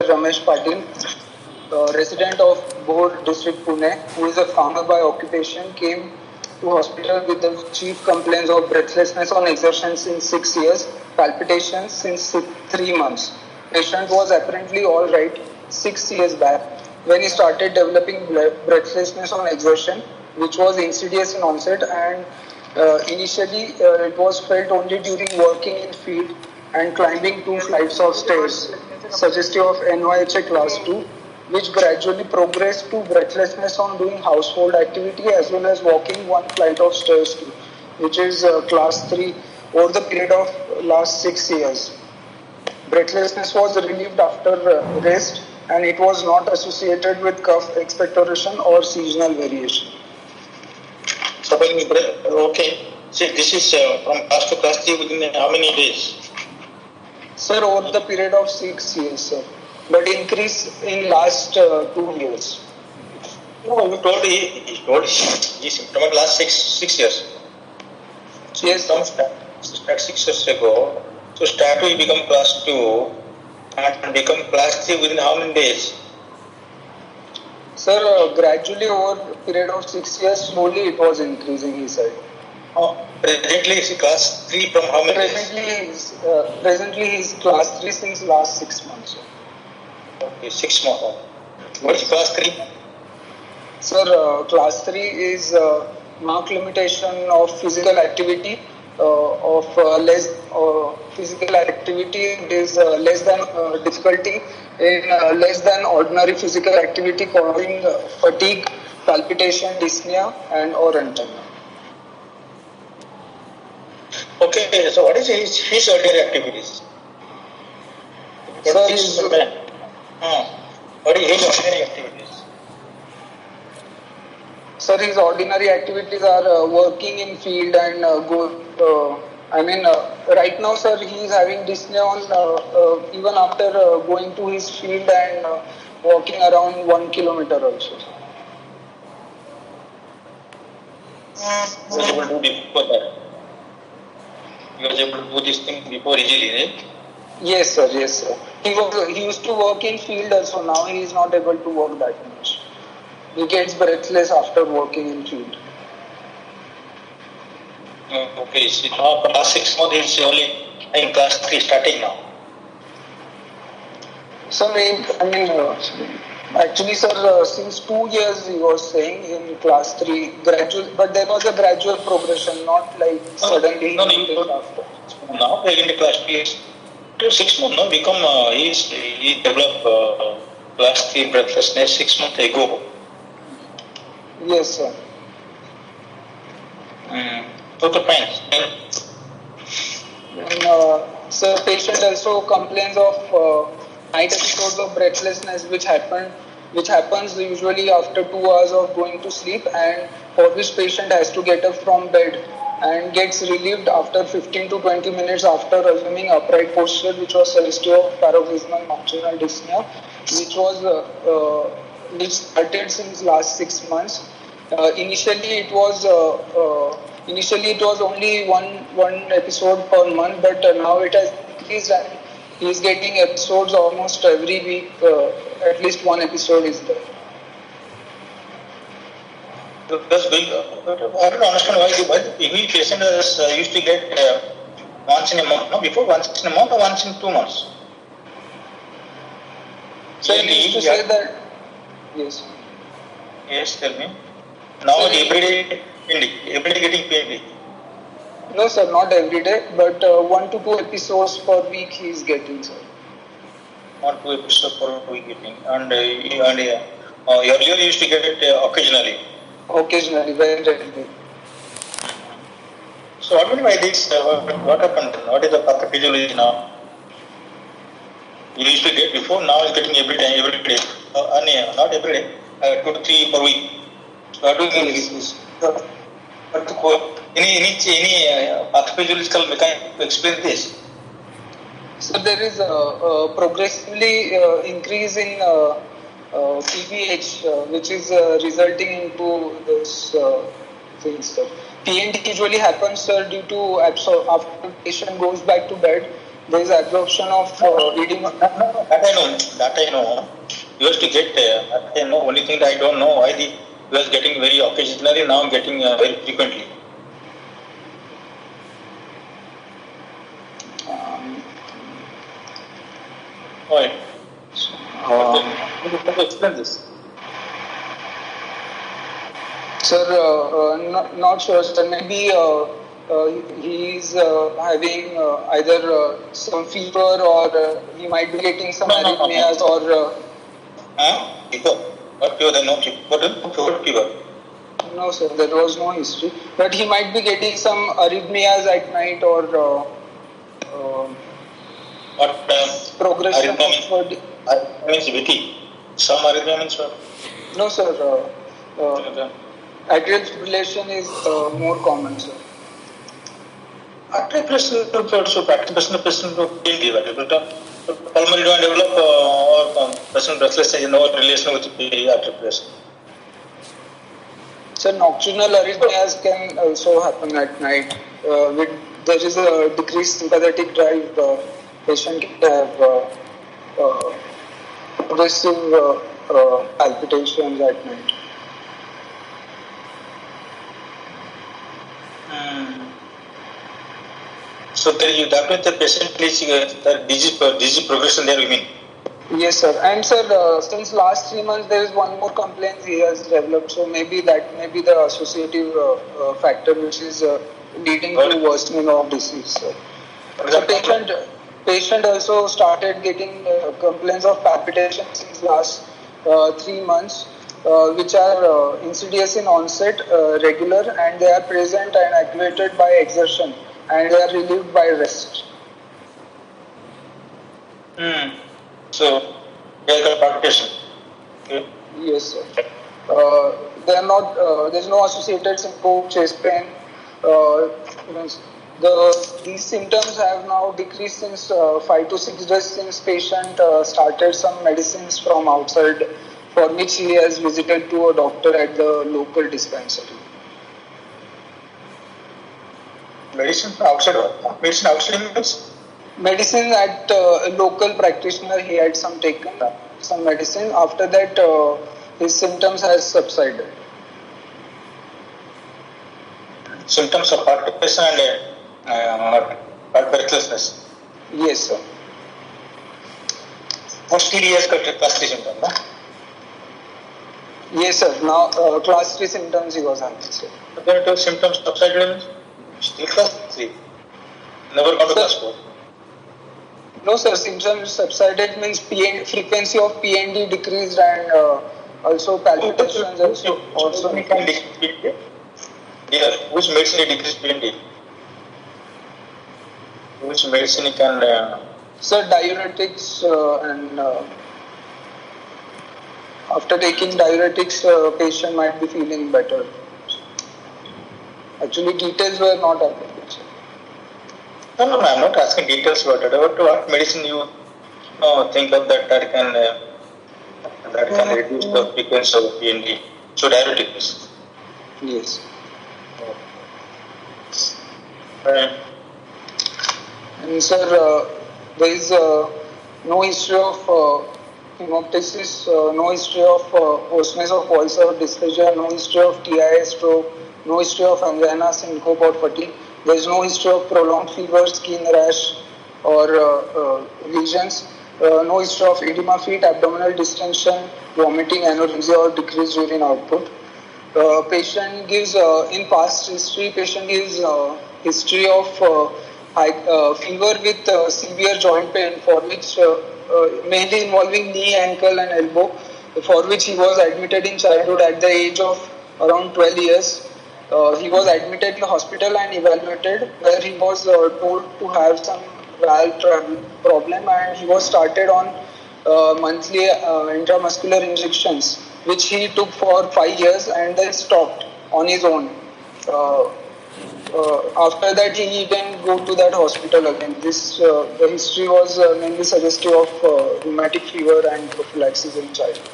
Ramesh Patil, resident of Bhor district Pune, who is a farmer by occupation, came to hospital with the chief complaints of breathlessness on exertion since 6 years, palpitations since 3 months. Patient was apparently all right 6 years back when he started developing breathlessness on exertion, which was insidious in onset, and initially it was felt only during working in field and climbing 2 flights of stairs, suggestive of NYHA class 2, which gradually progressed to breathlessness on doing household activity as well as walking 1 flight of stairs too, which is class 3 over the period of last 6 years. Breathlessness was relieved after rest, and it was not associated with cough, expectoration or seasonal variation. Okay. See, this is from class to class 3 within how many days? Sir, over the period of 6 years, sir. But increase in last 2 years. No, you told he's symptomatic last six years. Yes, sir. Start 6 years ago. So start to become class 2 and become class 3 within how many days? Sir, gradually over a period of 6 years, slowly it was increasing, he said. Presently is class 3 from how many days? Presently he is class 3 since last 6 months. Okay, 6 months. What is class 3? Sir, class 3 is marked limitation of physical activity. Less physical activity, it is less than difficulty in less than ordinary physical activity causing fatigue, palpitation, dyspnea and or antemia. Okay, so what is his ordinary activities? What is his ordinary activities? Sir, his ordinary activities are working in field and right now, sir, he is having dyspnea on even after going to his field and walking around 1 kilometer also. He was able to do before that. He was able to do this thing before easily, right? Yes, sir. Yes, sir. He used to work in field also. Now he is not able to work that much. He gets breathless after working in field. Okay, so now last 6 months is only in class 3 starting now. So actually, sir, since 2 years he was saying in class 3, gradual, but there was a gradual progression, not like suddenly. No, after. Now in the class 3, to 6 months, no, he developed class 3 breathlessness 6 months ago. Yes, sir. Okay, fine. And, sir, patient also complains of night episodes of breathlessness, which happens usually after 2 hours of going to sleep, and for which patient has to get up from bed and gets relieved after 15 to 20 minutes after assuming upright posture, which was suggestive of paroxysmal nocturnal dyspnea, which started since last 6 months. Initially it was only one episode per month, but now it has increased and he is getting episodes almost every week. At least one episode is there. That's big. I don't understand why every patient used to get once in a month. No, before once in a month or once in 2 months. So he used to say that. Yes. Yes, tell me. Now so every day getting paid. No, sir, not every day, but 1 to 2 episodes per week he is getting, sir. 1 to 2 episodes per week getting, and earlier he used to get it occasionally. Occasionally, very rarely. So what do you mean by this? What happened? What is the pathophysiology now? He used to get before, now he's getting every day. Not every day, 2 to 3 per week. So what do you mean this? Any pathophysiological mechanism to explain this? So there is a progressively increase in PVH, which is resulting into this things. PND usually happens due to after patient goes back to bed, There is absorption of edema. That I know. That I know. You used to get that I know. Only thing that I don't know why he was getting very occasionally. Now I'm getting very frequently. Why? Explain this. Sir, not sure, sir. Maybe he is having either some fever or he might be getting some arrhythmias or. Fever? What fever? Then no fever. What fever? No, sir. There was no history, but he might be getting some arrhythmias at night or. What progression arrhythmia means VT. Some arrhythmia means what? No, sir. Atrial fibrillation is more common, sir. Atrial fibrillation, so practice person to pulmonary don't develop or person breathlessness no relation with atrial fibrillation. So nocturnal arrhythmias can also happen at night. There is a decreased sympathetic drive. Patient can have progressive palpitations at night. So that means the patient is the disease progression there, you mean? Yes, sir. And sir, since last 3 months, there is one more complaint he has developed. So maybe that may be the associative factor which is leading to worsening of disease. Sir. So patient also started getting complaints of palpitation since last 3 months, which are insidious in onset, regular, and they are present and aggravated by exertion, and they are relieved by rest. So, they are palpitation. Okay. Yes, sir. They are not. There is no associated symptom, chest pain. These symptoms have now decreased since 5 to 6 days since patient started some medicines from outside, for which he has visited to a doctor at the local dispensary. Medicine from outside? Medicine outside means? Medicine at a local practitioner, he had taken some medicine. After that, his symptoms has subsided. Symptoms of palpitation and breathlessness? Yes, sir. Mostly he has got class 3 symptoms, no? Yes, sir. Now, class 3 symptoms he was having, sir. Then the symptoms subsided, still class 3? Never gone to class 4? No, sir. Symptoms subsided means frequency of PND decreased and also palpitations also decreased. Yeah, which medicine decreased PND? Which medicine can... Sir, diuretics and after taking diuretics, patient might be feeling better. Actually, details were not available. No, I'm not asking details about it. What medicine you think of that can reduce the frequency of PND? So diuretics. Yes. And sir, there is no history of hemoptysis, no history of hoarseness of voice or dysphagia, no history of TIA stroke, no history of angina, syncope or fatigue. There is no history of prolonged fever, skin rash or lesions. No history of edema feet, abdominal distension, vomiting, anorexia or decreased urine output. Patient gives in past history. Patient gives history of fever with severe joint pain, for which mainly involving knee, ankle, and elbow, for which he was admitted in childhood at the age of around 12 years. He was admitted in the hospital and evaluated, where he was told to have some valve problem, and he was started on monthly intramuscular injections, which he took for 5 years and then stopped on his own. After that, he didn't go to that hospital again. The history was mainly suggestive of rheumatic fever and prophylaxis in childhood.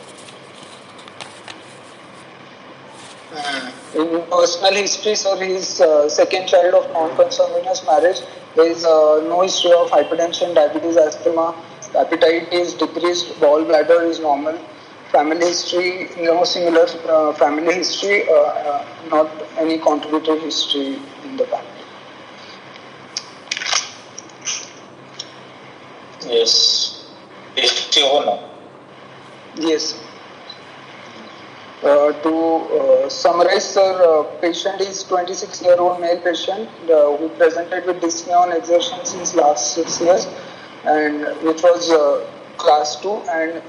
In personal history, sir, his second child of non-consanguineous marriage, There is no history of hypertension, diabetes, asthma. Appetite is decreased. Bowel bladder is normal. Family history, no similar family history. Not any contributory history in the family. Yes. History over now. Yes. To summarize, sir, patient is 26-year-old male patient who presented with dyspnea on exertion since last 6 years, and which was class 2, and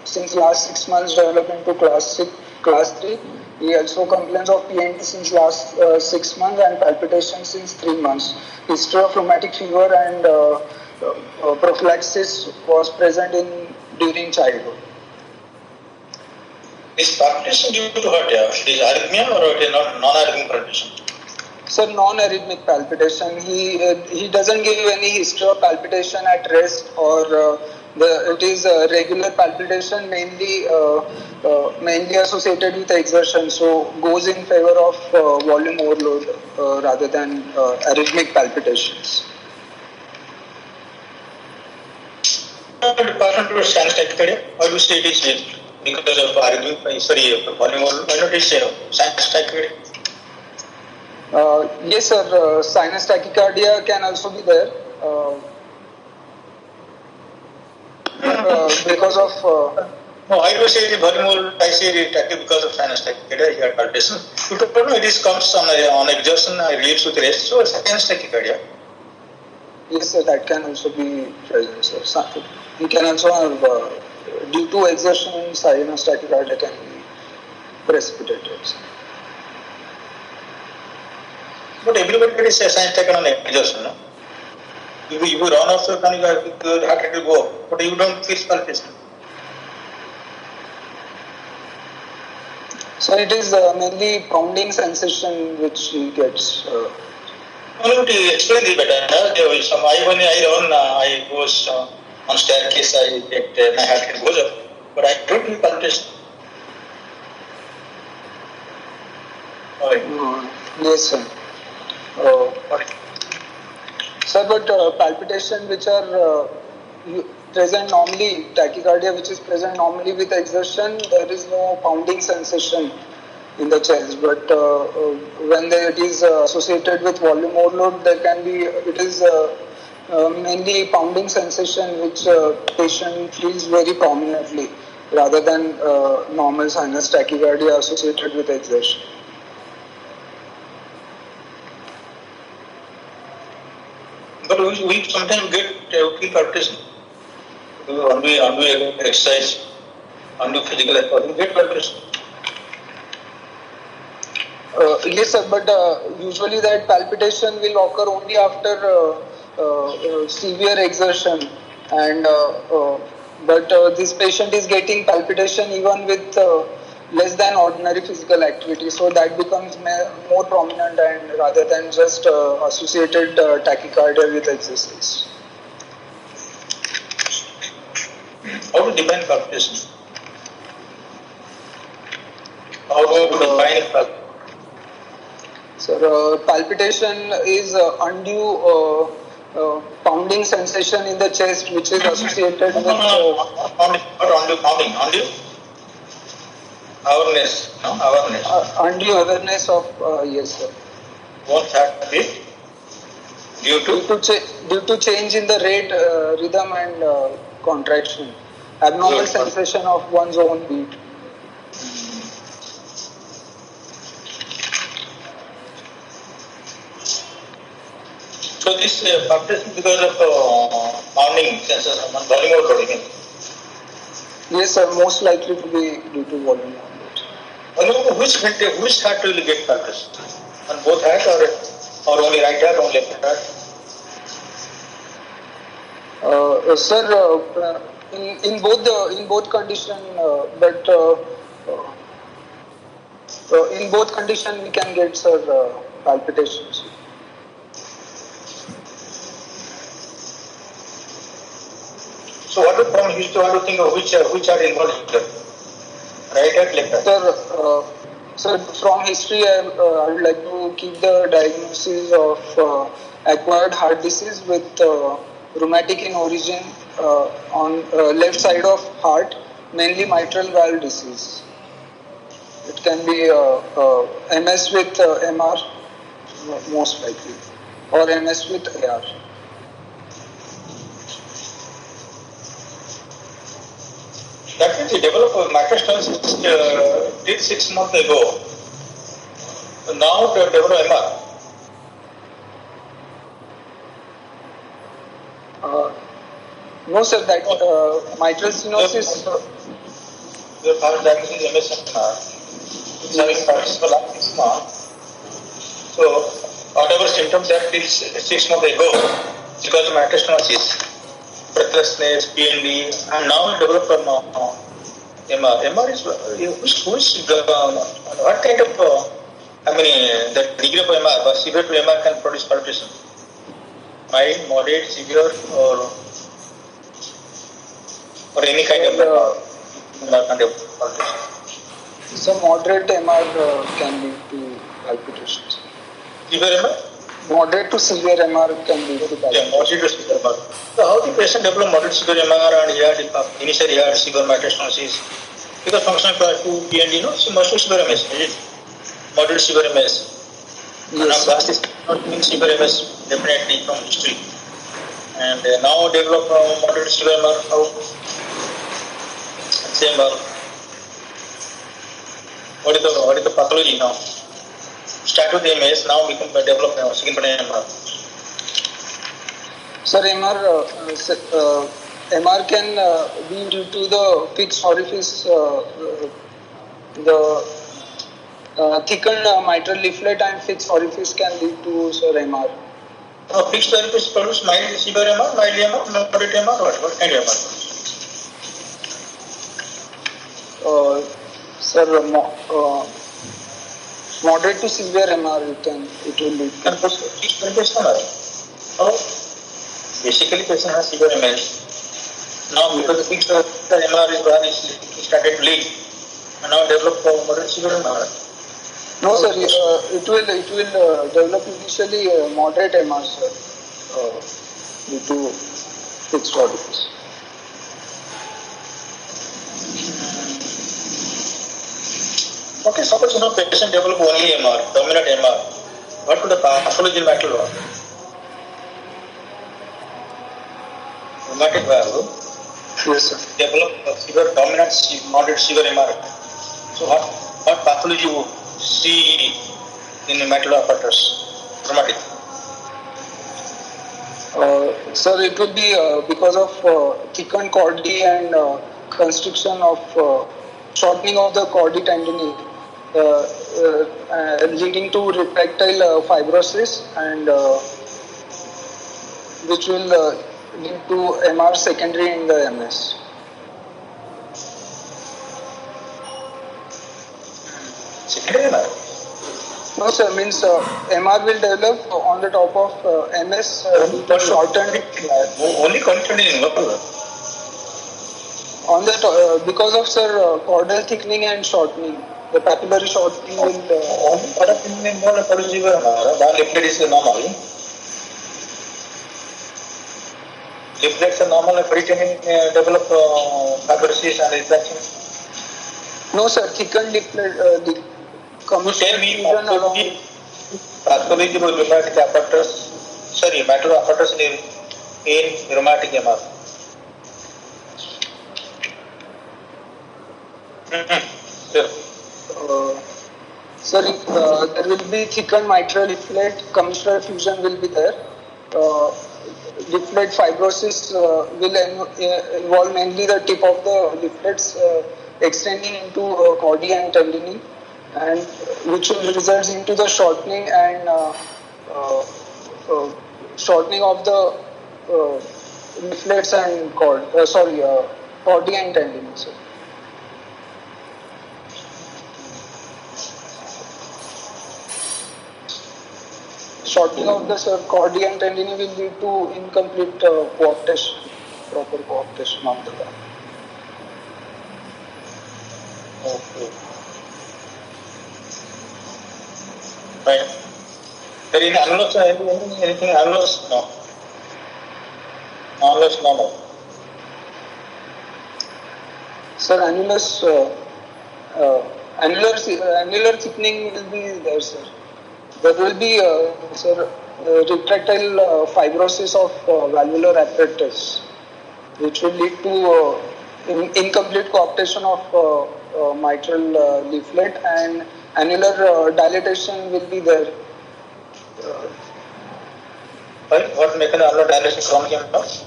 since last 6 months developed into class 3. He also complains of PNT since last 6 months and palpitation since 3 months. History of rheumatic fever and prophylaxis was present during childhood. Is palpitation due to heart? Yeah? It is arrhythmia or it is not non-arrhythmic palpitation? Sir, non-arrhythmic palpitation. He doesn't give you any history of palpitation at rest, or it is regular palpitation, mainly associated with exertion. So goes in favor of volume overload rather than arrhythmic palpitations. Department of sinus tachycardia, why do you say it is because of volume overload? Why not it say sinus tachycardia? Yes, sir. Sinus tachycardia can also be there because of. No, I do say the volume overload. I say it because of sinus tachycardia. Here, palpitation. You don't know it comes on exertion, relieves with rest. So sinus tachycardia. Yes, sir. That can also be present, sir. You can also have due to exertion, sinus tachycardia can be precipitated. But everybody is sinus tachycardia on exertion, no? If you run off the gun, your heart rate will go up, but you don't feel palpitation. So it is mainly pounding sensation which he gets. No, to explain this better. When I run, I goes on staircase, I get my heart rate goes up, but I don't feel palpitation. Yes, sir. Sir, but palpitation which are present normally, tachycardia which is present normally with exertion, there is no pounding sensation in the chest. But when it is associated with volume overload, it is mainly pounding sensation which patient feels very prominently rather than normal sinus tachycardia associated with exertion. But we sometimes get feel palpitation. Undo exercise, undo physical effort, we get palpitation. Yes, sir, but usually that palpitation will occur only after severe exertion, and but this patient is getting palpitation even with less than ordinary physical activity, so that becomes more prominent and rather than just associated tachycardia with exercise. How to define palpitation? How to define palpitation? So palpitation is undue pounding sensation in the chest, which is associated with undue awareness. No, awareness. Undue awareness of yes, sir. What's happening? Due to change in the rate, rhythm, and contraction, abnormal sensation of one's own beat. So this palpitation because of pounding sensation, volume overload. Yes, sir. Most likely to be due to volume overload. Which heart will get palpitation? On both heart or only right heart or left heart? Sir, in both condition, but in both condition we can get, sir, palpitations. So what do you think of which are involved here? Right heart, left heart? Sir, So from history, I would like to keep the diagnosis of acquired heart disease with rheumatic in origin on left side of heart, mainly mitral valve disease. It can be MS with MR most likely, or MS with AR. That means you developed a microstenosis till 6 months ago. Now to develop MR. No, sir, that mitral stenosis. Your first diagnosis is MS-MR. It's having practiced for last 6 months. So, whatever symptoms that till 6 months ago, because of microstenosis, breathlessness, PND, and now developed for MR. MR is what kind of the degree of MR, but severe to MR can produce palpitation. Mild, moderate, severe, or any kind of MR kind of palpitation. So moderate MR can lead to palpitations. Severe MR? Moderate to severe MR can lead to palpitations. Yeah, moderate to severe MR. So how the patient develop moderate severe MR and initially he had severe microstenosis? Because functional class 2 PND, so must be severe MS, is it? Moderate severe MS. Yes. Now, is not mean severe MS, definitely from history. And now develop moderate severe MR, how? Same MR. What is the pathology now? Start with MS, now become develop second MR. Sir, MR can be due to the fixed orifice, the thickened mitral leaflet and fixed orifice can lead to, sir, MR. Fixed orifice produce mild severe MR, mild MR, moderate MR, what kind of MR? Sir, moderate to severe MR it will lead to. Fixed orifice MR. Basically, patient has severe MS. Now, because the fixed MR is gone, it started to leak, and now develop moderate severe MR. No, sir. It will develop initially moderate MR, sir, due to fixed orifice. Okay, suppose patient develop only MR, dominant MR. What could the pathology matter? Rheumatic valve. Yes, sir. Develop severe dominant, moderate severe MR. So what pathology you see in the mitral apparatus? Rheumatic. Sir, it will be because of thickened chordae and constriction of shortening of the chordae tendinae, leading to retractile fibrosis, and which will lead to MR secondary in the MS. Secondary MR? No, sir. Means MR will develop on the top of MS shortened. Only content is local. On the because of, sir, chordal thickening and shortening, the papillary shortening will. Chordal thickening more pathology है हमारा. That leaflet is normal. Leaflet is normal. Peritoneum develop fibrosis and retraction. No, sir. Thickened leaflet. Tell me pathology of rheumatic apparatus. Sorry, mitral apparatus in rheumatic MR. Sir, there will be thickened mitral leaflet, commissural fusion will be there. Leaflet fibrosis will involve mainly the tip of the leaflets extending into chordae and tendinae, and which will result into the shortening and shortening of the leaflets and chordae and tendinae. Sir. Shortening of the chordae and tendinae will lead to incomplete coaptation, proper coaptation of the valve. Okay. Right. There is annulus, anything annulus? No. Annulus, no. Sir, annular thickening will be there, sir. There will be, sir, retractile fibrosis of valvular apparatus, which will lead to incomplete coaptation of mitral leaflet, and annular dilatation will be there. What make an annular dilation chronic hemorrhage?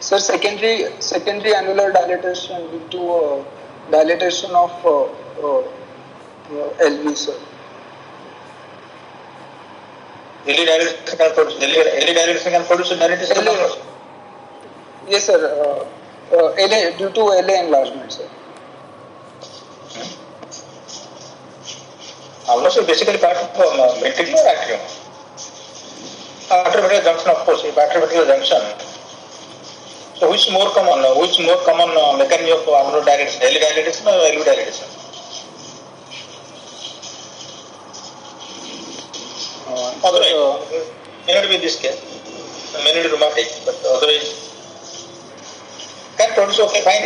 Sir, secondary annular dilatation due to dilatation of LV, sir. LV dilation can produce dilatation. Yes, sir. LA due to LA enlargement, sir. Almost basically part of ventricular atrium. Atrioventricular junction, of course, atrioventricular junction. So which more common mechanism of annular dilatation, LV dilatation or LV dilatation? Otherwise, may not be this case, may not be rheumatic, but otherwise can produce, okay, fine.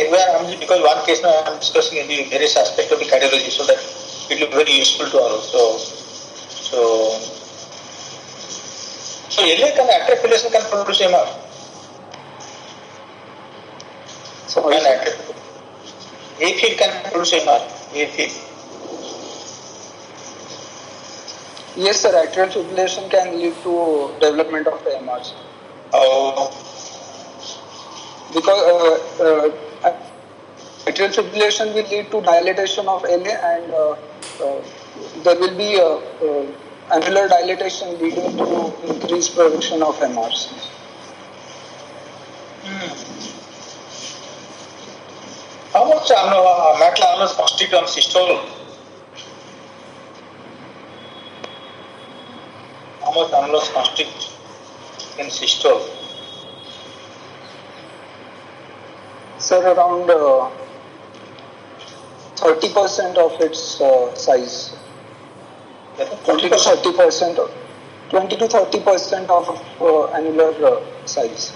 Because one case now I am discussing the various aspects of the cardiology, so that it will be very useful to all. So LA can atrial fibrillation can produce MR. AFib can produce MR. AFib. Yes, sir. Atrial fibrillation can lead to development of MRs. Oh. Because atrial fibrillation will lead to dilatation of LA, and there will be annular dilatation leading to increased production of MRs. How much metal annulus constrict on systole? How much annulus constrict in systole? Sir, around 30% of its size. 20 to 30% of annular size.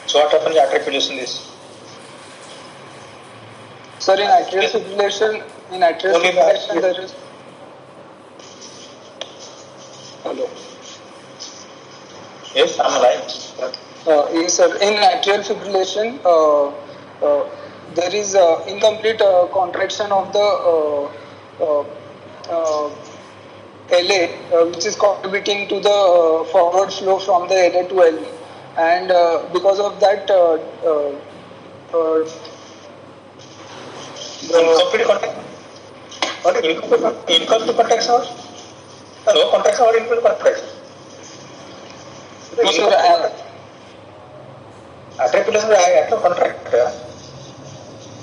So what happens in atrial fibrillation? Sir, in atrial fibrillation, there is. Hello. Yes, I'm right. Yes, sir. In atrial fibrillation, there is incomplete contraction of the LA, which is contributing to the forward flow from the LA to LV, and because of that, incomplete contraction. What is incomplete contraction? No contraction or incomplete contraction? No, sir. Atrial fibrillation contract.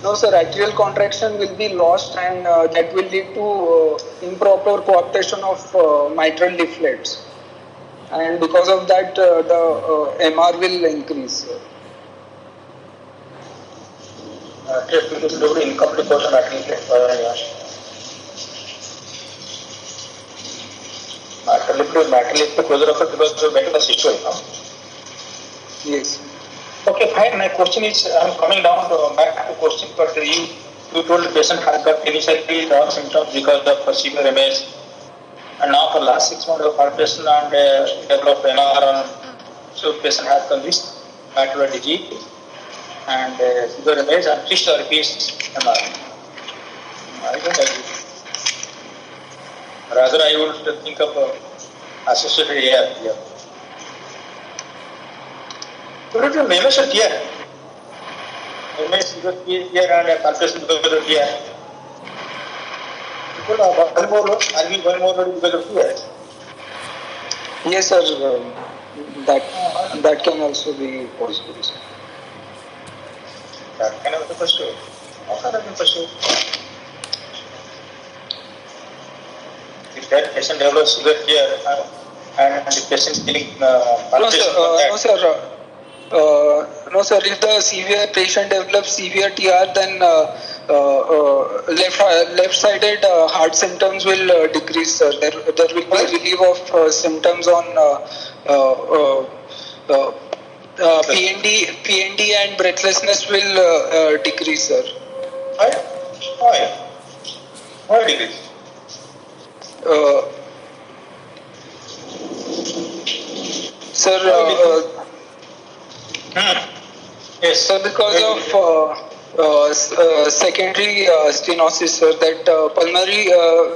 No, sir. Atrial contraction will be lost, and that will lead to improper coaptation of mitral leaflets, and because of that, the MR will increase. Atrial fibrillation incomplete portion atrial leaflet. Atrial leaflet closure of it because of metal systole. Yes. Okay, fine. My question is, I'm coming down back to question, but you told the patient has got initially the symptoms because of severe MS, and now for last 6 months of palpation and level of NR, so patient has convinced macular disease and severe MS and 3 therapies MR. I don't agree. Rather, I would think of associated AR here. So let me MS here. MS because here and palpation because of here. People are one more because of here. Yes, sir. That can also be possible, sir. That can also be possible. How can that be possible? If that patient develops severe here, and the patient feeling No, sir. No, sir. No, sir. If the severe patient develops severe TR, then left-sided heart symptoms will decrease, sir. There will be relief of symptoms on PND and breathlessness will decrease, sir. Why decrease? Sir, yes. Sir, because of secondary stenosis, sir, that pulmonary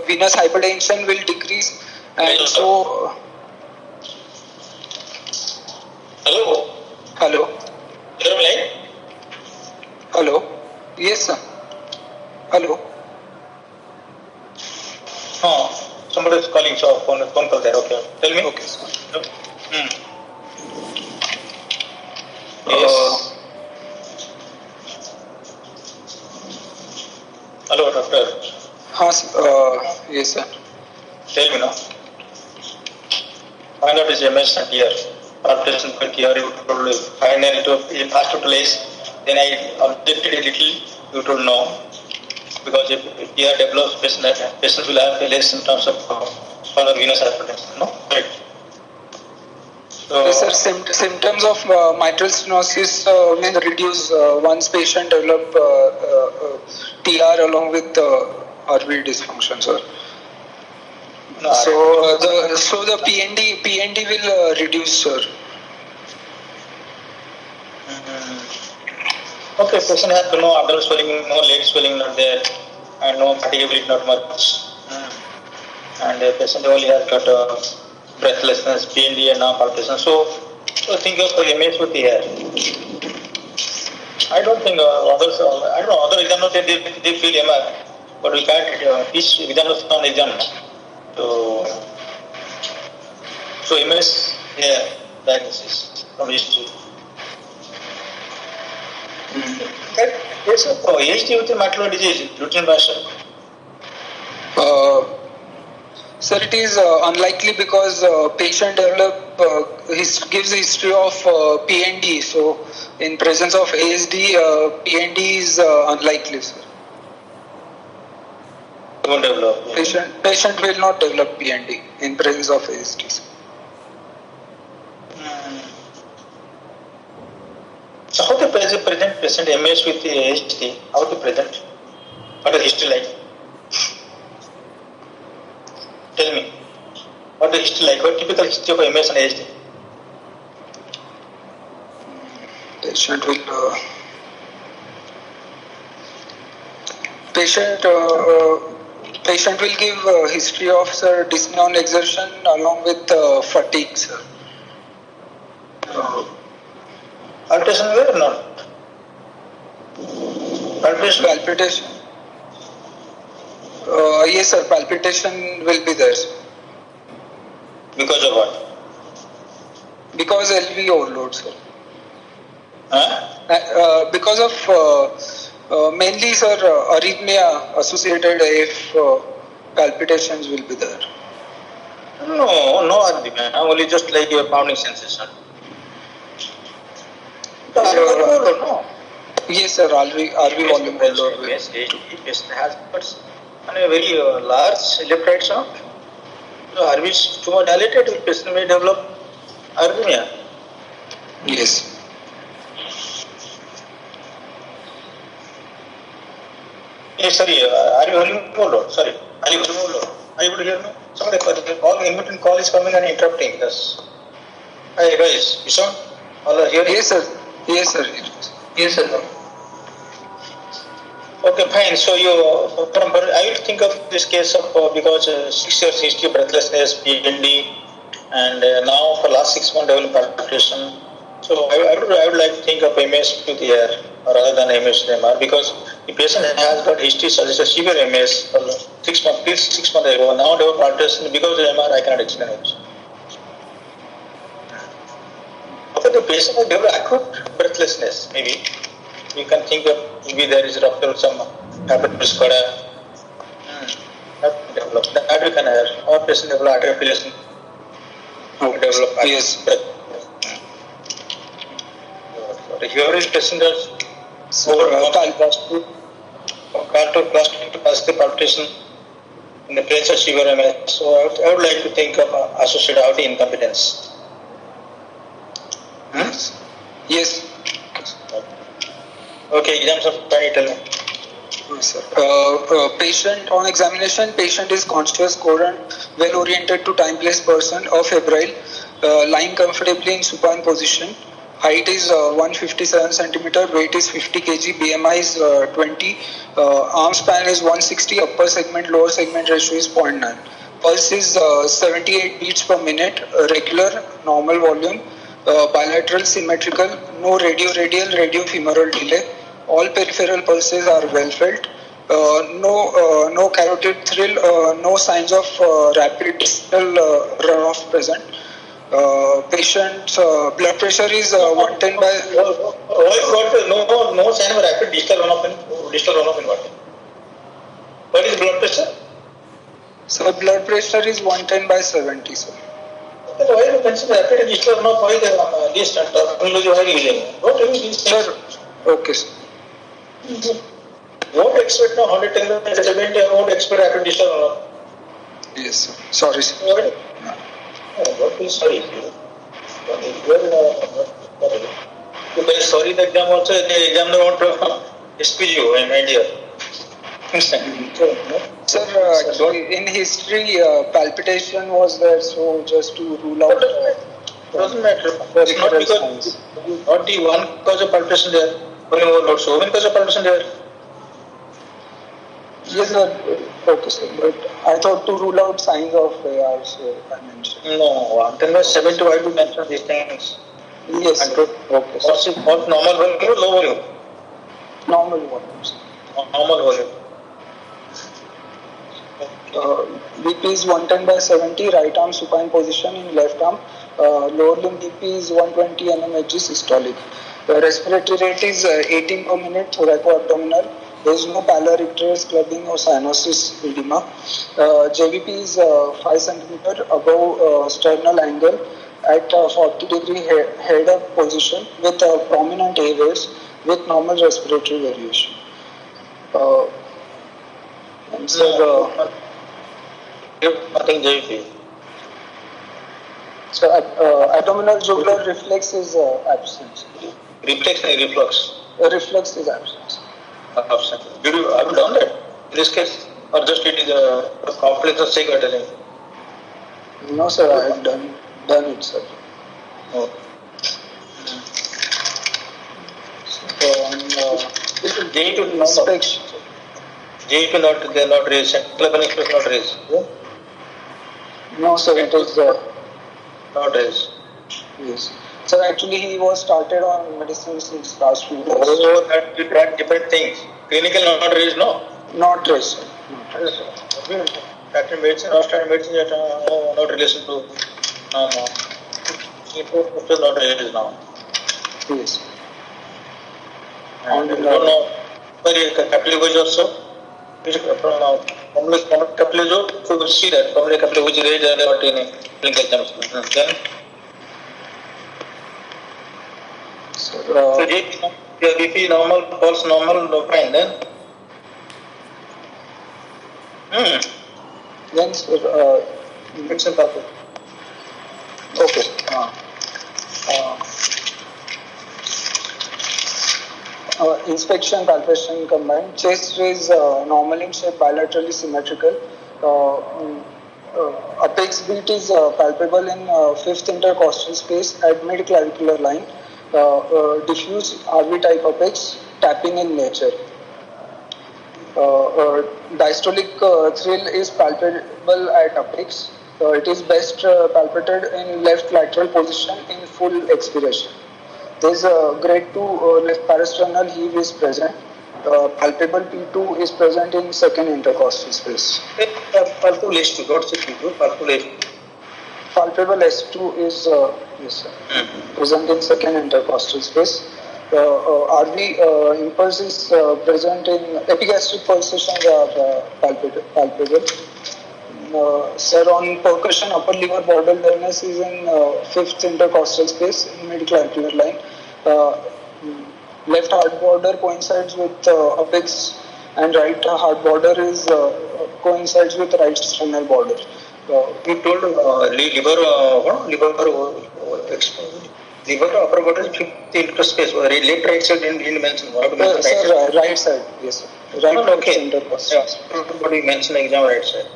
venous hypertension will decrease, and so. Hello. Hello. You're online? Hello. Yes, sir. Hello. Oh, somebody is calling. So phone call there. Okay. Tell me. Okay, sir. Yes. Hello, doctor. Yes, sir. Tell me now. Find out his MS and here. Palpitation per TR, you told find and it has to place. Then I objected a little, you told no. Because if TR develops, patient will have less symptoms of pulmonary venous hypertension. No? Right. So, yes, sir. Symptoms of mitral stenosis may reduce once patient develop TR along with RV dysfunction, sir. no, So the PND will reduce, sir. Okay, patient has no abdominal swelling, no leg swelling not there, and no fatigability not much. And the patient only has got breathlessness, PND and now palpitation. So think of MS with the air. I don't think others, I don't know, other examiners they feel MR, but we can't teach examiners on exam. So MS, yeah, diagnosis from history. Yes, sir. ASD with mitral disease, routine version. Sir, it is unlikely because patient gives history of PND. So, in presence of ASD, PND is unlikely, sir. Won't develop. Patient will not develop PND in presence of ASD. Sir. So, how to present patient MS with the ASD? How to present? What is history like? Tell me. What is history like? What typical history of MS and ASD? Patient will. Patient will give history of, sir, dyspnea on exertion along with fatigue, sir. Palpitation where or not? Palpitation. Yes, sir. Palpitation will be there, sir. Because of what? Because LV overload, sir. Because of mainly, sir, arrhythmia associated if palpitations will be there. No arrhythmia. Only just like your pounding sensation. No. Yes, sir. RV volume overload. Yes, patient has but a very large left right sound. So RV is too much dilated, the patient may develop arrhythmia. Yes. Yes, sorry, are you volume overload? Sorry, are you volume overload? Are you able to hear me? Somebody call, in between call is coming and interrupting us. Hi guys, you sound? All are hearing? Yes, sir. Yes, sir. Yes, sir. Okay, fine. So I will think of this case of because 6 years history of breathlessness, PND, and now for last 6 months developing palpitation. So I would like to think of MS with the air rather than MS with MR because the patient has got history such as a severe MS for 6 months, 6 months ago. Now develop palpitation because of MR I cannot explain it. Okay, the patient has developed acute breathlessness maybe. You can think of maybe there is rupture of some hepatitis that we can have, or patient develop atrial fibrillation. develop. Yes. Here is testing that cardiovascular palpitation in the presence of severe MS. So I would like to think of associated aortic incompetence. Yes. Okay, exams of tell me. Yes, sir. Patient on examination, patient is conscious, coherent, well oriented to time, place, person, or febrile, lying comfortably in supine position. Height is 157 centimeter, weight is 50 kg, BMI is 20, arm span is 160, upper segment, lower segment ratio is 0.9. Pulse is 78 beats per minute, regular, normal volume, bilateral, symmetrical, no radio-radial, radio-femoral delay. All peripheral pulses are well felt. No carotid thrill, no signs of rapid distal runoff present. Patient's blood pressure is 110 by. No sign of rapid distal runoff in what? What is blood pressure? So blood pressure is 110 by 70, sir. Why you consider rapid distal runoff? Why this terminology why using? What is this? Sir, okay, sir. Won't expect now 110 by 70. I won't expect rapid distal runoff. Yes, sir. Sorry, sir. What is sorry? Sorry, the exam also, the exam don't want to squeeze you, my dear. Sir, actually, in history, palpitation was there, so just to rule out. Doesn't matter. It's not because not the one cause of palpitation there. Not so many cause of palpitation there. Yes, sir. Okay, sir. But I thought to rule out signs of AR, so I mentioned. No, until the 70, why do you mention these things? Yes, sir. Okay, sir. What normal volume or low volume? Normal volumes. Normal volume. BP is 110 by 70, right arm supine position in left arm. Lower limb BP is 120 mmHg systolic. Respiratory rate is 18 per minute, thoraco-abdominal. There is no pallor, icterus, clubbing or cyanosis edema. JVP is 5 centimeter above sternal angle at 40-degree head-up position with prominent A waves with normal respiratory variation. And so nothing JVP. So abdominal jugular reflex is absent. Reflex and reflux? Reflex is absent. Absent. Have you done that in this case? Or just it is a complex of sake or telling? No, sir, I have done it, sir. Oh. So J to inspection. J to not, they are not raised, central venous is not raised. Yeah? No, sir, it is not raised. Yes. So actually he was started on medicine since last few days. Oh, that different things. Clinical not raised, no? Not raised, sir. Started medicine, not started medicine, not relation to no. It is not raised now. Yes. And you don't know, very capillary was also. From capillary, you will see that. From capillary which is raised and not in clinical terms. Then so BP normal, pulse normal, fine then. Then Infection purpose. okay. Inspection, palpation combined. Chest is normal in shape, bilaterally symmetrical. Apex beat is palpable in fifth intercostal space at mid-clavicular line. Diffuse RV type apex, tapping in nature. Diastolic thrill is palpable at apex. It is best palpated in left lateral position in full expiration. There is a grade 2 left parasternal heave is present. Palpable P2 is present in second intercostal space. Palpable S2, not P2, palpable S2. Palpable S2 is yes, present in second intercostal space. RV impulse is present in epigastric pulsations are palpable. Sir, on percussion, upper liver border dullness is in fifth intercostal space in mid-clavicular line. Left heart border coincides with apex, and right heart border is coincides with right sternal border. You told liver upper border is fifth interspace. Left right side didn't mention. What mention Sir, right side. Yes, sir. Right okay. intercostal. What you mentioned exam right side.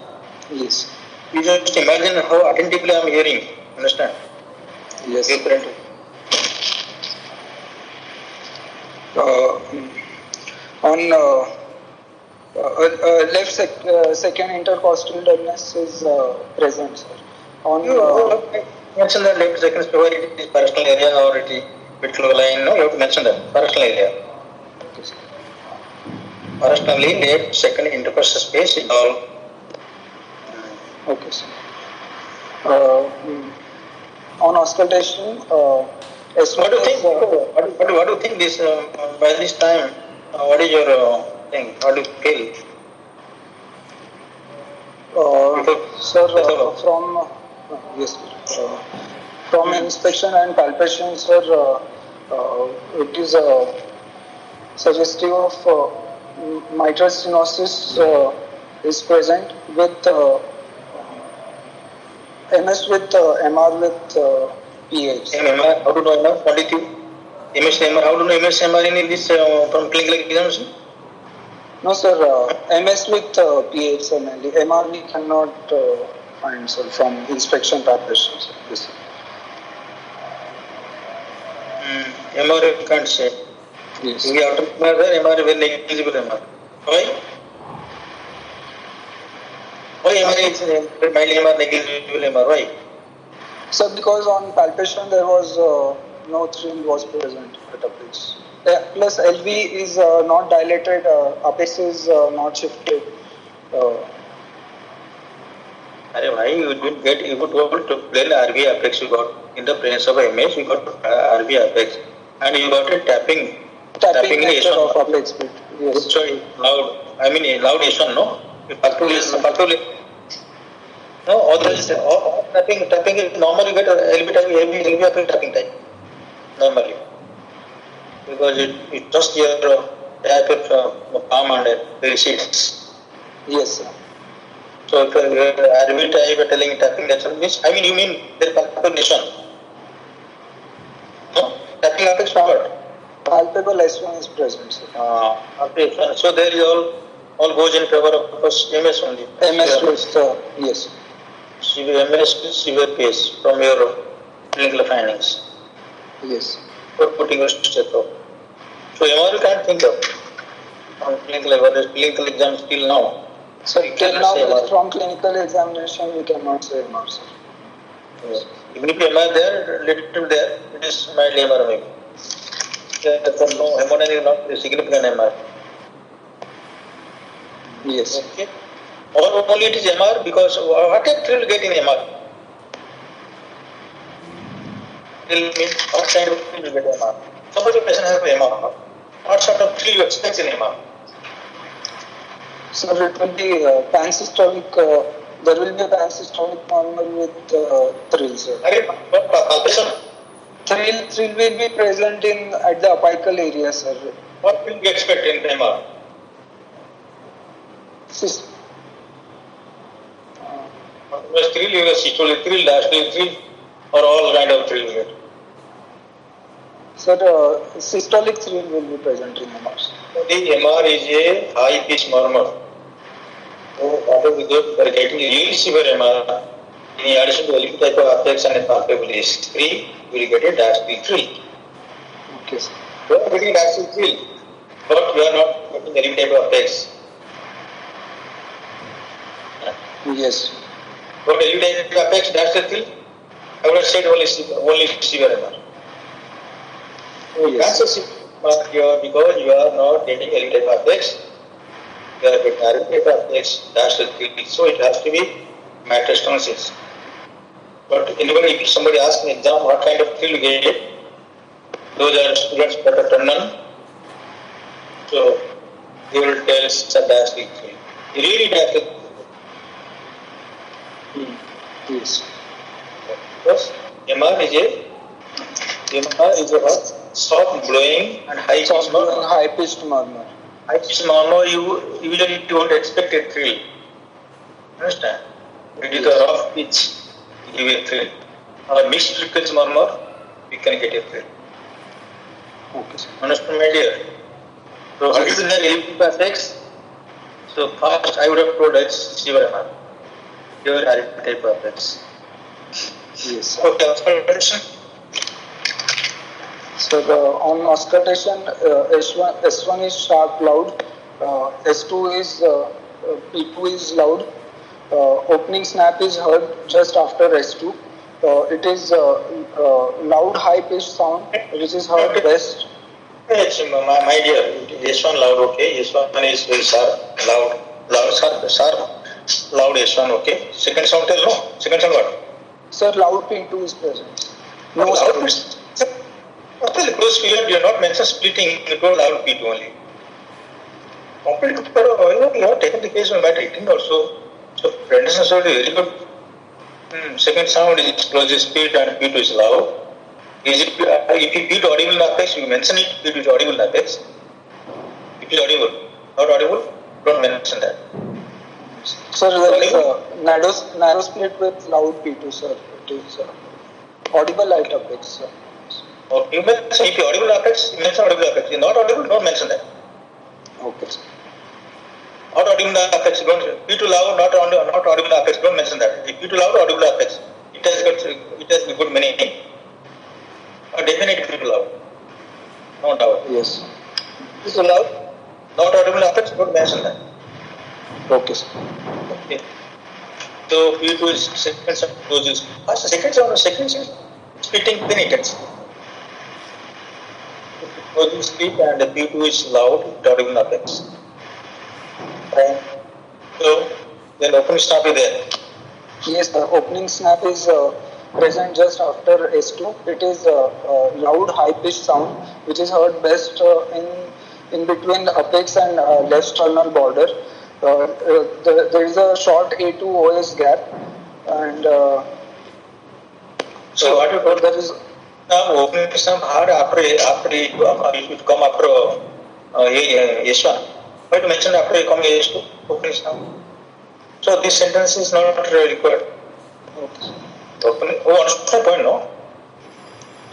Yes. You just imagine how attentively I am hearing. Understand? Yes. On left second intercostal dullness is present, sir. On mention the left second whether it is parasternal area or it is midfield line. No, you have to mention that parasternal area. Okay, sir. Parasternally left second intercostal space is all. Okay, sir. On auscultation, what do you think? What do you think this by this time? What is your thing? How do you feel? Sir, from yes, from inspection and palpation, sir, it is suggestive of mitral stenosis is present with MS with MR with PH. MR, how to know MR? What do you think? MS MR, how to know MS MR in this from clinical examination? No, sir. MS with PH mainly. MR we cannot find, sir, from inspection palpation. Yes. MR you can't say. Yes. We have to MR very negligible MR. Why? Why MR is mildly MR negligible MR? Why? Sir, because on palpation there was no thrill was present at apex. Plus LV is not dilated, apex is not shifted. Why you didn't get you could go to plain RV apex you got in the presence of MS you got RV apex and you got a tapping nature of apex bit. Yes. Sorry, loud. I mean loud S1, no? No, all tapping is normally you get LV apex tapping type. Normally. Because it just your tap your palm and it recedes. Yes, sir. So if you are RV type telling tapping nature means you mean their palpation. No? Tapping apex forward. Palpable S1 is present, sir. Okay. So there is all goes in favor of MS only. MS with yes. MS with severe case from your clinical findings. Yes. For putting your stethoscope. So MR you can't think of on clinical exam till now. So till now from clinical examination we cannot say MR, sir. Yes. Even if MR there, let it be there, it is mildly MR maybe. Therefore no hemodynamic is not a significant MR. Yes. Okay. Or only it is MR because what a thrill get in MR? Thrill means what kind of thrill you get in MR? Suppose a patient has MR. What sort of thrill you expect in MR? So it will be pansystolic. There will be a pansystolic normal with thrill, sir. Thrill will be present at the apical area, sir. What will you expect in MR? Thrill, you have systolic thrill, diastolic thrill, or all kind of thrill you get? Sir, systolic thrill will be present in MR. The MR is a high pitch murmur. So, after we are getting really severe MR, in addition to any type of apex and palpable S3, you will get a diastolic thrill. Okay, sir. You are getting diastolic thrill, but you are not getting any type of apex. Yes. But any type of apex, diastolic thrill, I would have said only severe MR. Yes. That's a because you are not getting any type of apex. You are getting any type of apex, diastolic thrill. So it has to be mitral stenosis. But if somebody asks in exam what kind of thrill you get, those are students that are terminal. So they will tell it's a diastolic thrill. Really diastolic. Yes. Because MR is a what? Soft blowing and high pitched murmur. High pitched murmur. High pitched murmur, you usually don't expect a thrill. Understand? It is a rough pitch, give a thrill. Or mixed frequency murmur, we can get a thrill. Okay, sir. Understand, my dear? So, how do you know elliptic apex? So, first I would have told it's your MR. Your archetype apex. Yes, sir. Okay, auscultation. So on auscultation, S1 is sharp loud, S2 is P2 is loud. Opening snap is heard just after S2. It is loud high pitched sound which is heard best. Yes, my dear, S1 loud, okay. S1 is very sharp, loud, loud S1, okay. Second sound, tell no. Second sound what? Sir, loud P2 is present. No, loud P2. After the close period, you are not mentioned splitting, you told loud P2 only. Complete, you have taken the case of my writing also. So, rendition sound is very good. Second sound is close speed and P2 is loud. Is it, if you P2 audible in apex, you mention it, P2 is audible in apex. It is audible. Not audible, don't mention that. Sir, there is a narrow split with loud P2, sir. It is audible at apex, sir. Okay, you mention, if you audible apex, you mention audible apex. If you not audible, don't mention that. Okay, sir. Not audible apex, don't. P2 loud, not audible apex, don't mention that. If P2 loud, audible apex, it has a good meaning. Definitely P2 loud. No doubt. Yes. P2 loud, not audible apex, don't mention that. Okay, sir. Okay. So P2 is second sound, close is second sound, splitting, then it gets. Closing speed and P2 is loud, audible apex. Right. So then opening snap is there. Yes, the opening snap is present just after S2. It is loud, high-pitched sound which is heard best in between the apex and left sternal border. There is a short A2 OS gap, and so what you got? There is opening snap hard after it come after S1. Why to mention after you come S2 opening snap? So this sentence is not required. Opening. Oh, understand point, no?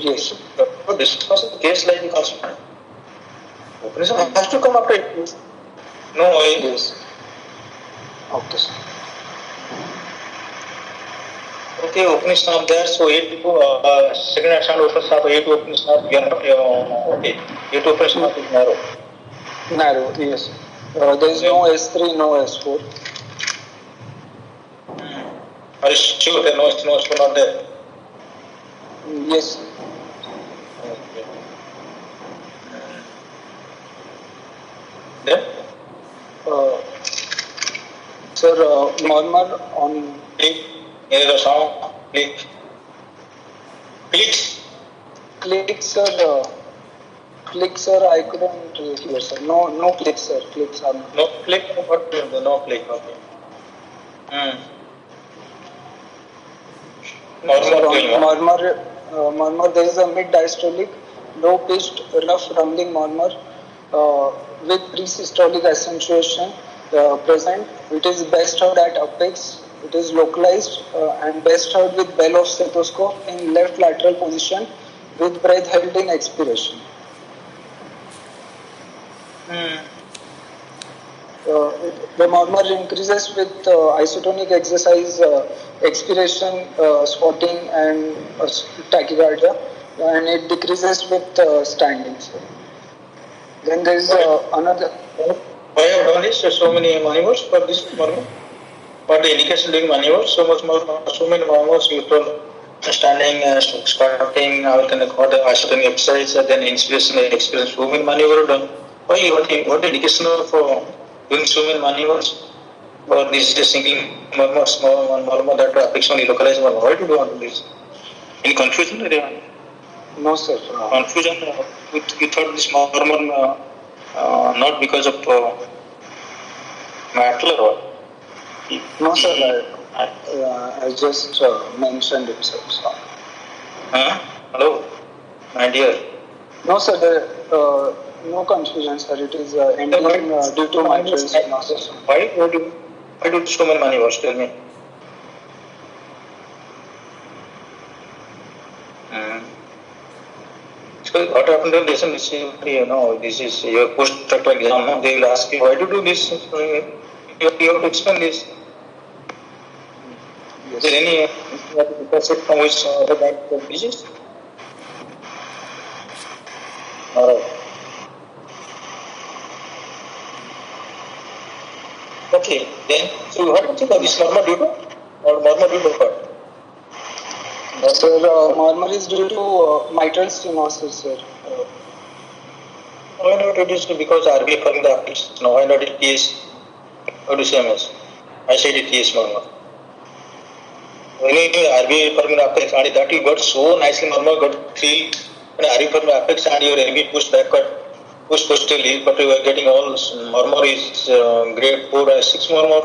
yes. So this was the case like the constant. Opening snap has to come after it. No way. Yes. Okay, sir. Okay, opening snap there. So A2 second action open snap, A2 opening snap. We are not okay. A2 open snap is narrow. Narrow, yes. There is no S3, no S4. Are you sure there is no S4 not there? Yes. Okay. Then? Sir, murmur on Click. Here is the sound. Click. Click. click, sir, I couldn't hear, sir. No click, sir. Clicks are not. No click. What? No click. Okay. Murmur, there is a mid-diastolic, low-pitched, rough rumbling murmur with pre-systolic accentuation present. It is best heard at apex. It is localized and best heard with bell of stethoscope in left lateral position with breath held in expiration. The murmur increases with isotonic exercise, expiration, squatting, and tachycardia, and it decreases with standing. Then there is another. Why have done this? So many maneuvers for this murmur. What the indication doing maneuvers? So many maneuvers you told standing, squatting, what the isotonic exercise, then inspiration, expiration. So many maneuvers done. Why? What the indication for doing so many maneuvers? Or this is a single murmur, small one murmur that affectionally localized one. Why to do all this? In confusion? No, sir. Confusion. You thought this murmur not because of matter or what? No, sir. I just mentioned it, sir. So. Hello, my dear. No, sir. No confusion, sir. It is ending due to mitral stenosis. Why do so many money was? Tell me. So what happened to this? This is your post-doctoral exam. No? They will ask you, why do you do this? You have to explain this. Is there any deposit from which other bank of disease? Alright. Okay, then, so what do you think of this murmur due to? Or murmur due to what? Sir, murmur is due to mitral stenosis, sir. Why not it is because RBI forming the application? No, why not it TS? What do you say, MS? I said it TS murmur. When RBI forming the application, and that you got so nicely murmur, got feel when RBI forming the application and your RBI pushed backward, pushed posteriorly, but you are getting all murmur is grade 4 and 6 murmur.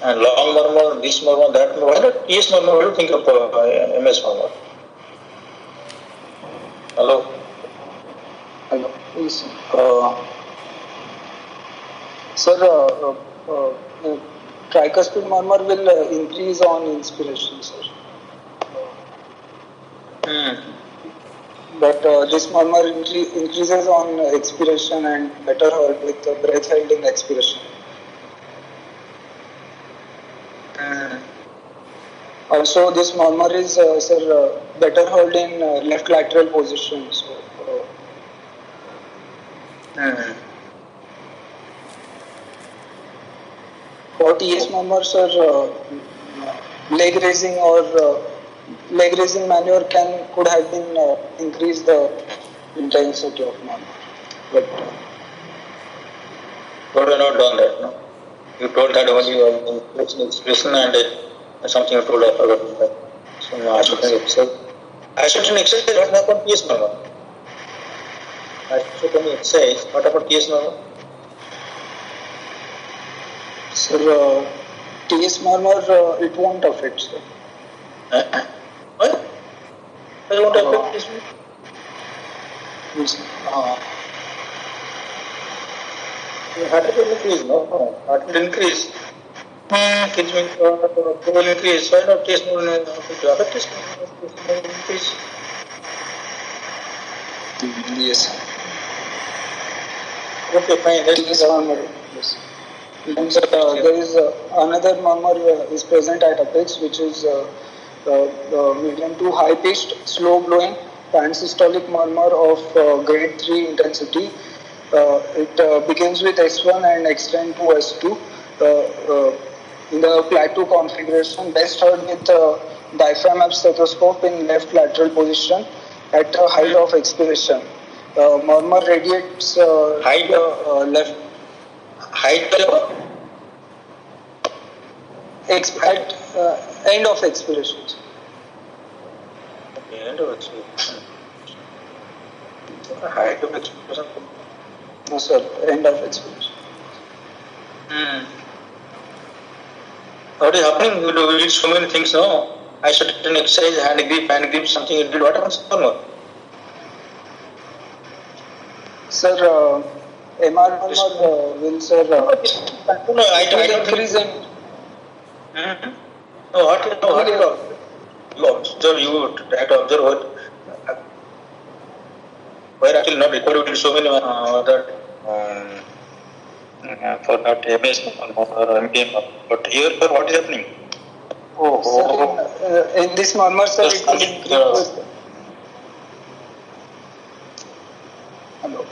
And long murmur, this murmur, that murmur. Why not TS murmur? What do you think of MS murmur? Hello? Hello. Yes. Sir, tricuspid murmur will increase on inspiration, sir. But this murmur increases on expiration and better held with breath held in expiration. Also, this murmur is, sir, better held in left lateral position. So, for TS murmur, sir, leg raising or leg raising maneuver could have been increased the intensity of murmur. But you have not done that, no? You told that only expression and something you told I forgot that. So isotonic exercise. Isotonic exercise, what about TS murmur? Isotonic exercise, what about TS murmur? Sir, TS murmur, it won't affect, sir. What? It won't affect TS murmur? Yes. Heart will increase, no? Heart will increase. Which means will increase. Why not TS murmur affect TS murmur increase? Yes. Okay, fine. TS murmur, yes. And there is another murmur is present at apex, which is medium to high pitched, slow blowing, pansystolic murmur of grade 3 intensity. It begins with S1 and extends to S2. In the plateau configuration, best heard with diaphragm stethoscope in left lateral position at the height of expiration. Murmur radiates height left. Height At end of expiration. Okay, end of expiration. Height of expiration. No, sir. End of expiration. What is happening? We do so many things now. I should an exercise, hand grip, something you did. What happens more? Sir, MR murmur will, sir, I don't increase in. No, what you observe, you try to observe what where actually not recorded so many that for that MS or MPM, but here what is happening? Sir, in this murmur, sir, it will increase with. Hello.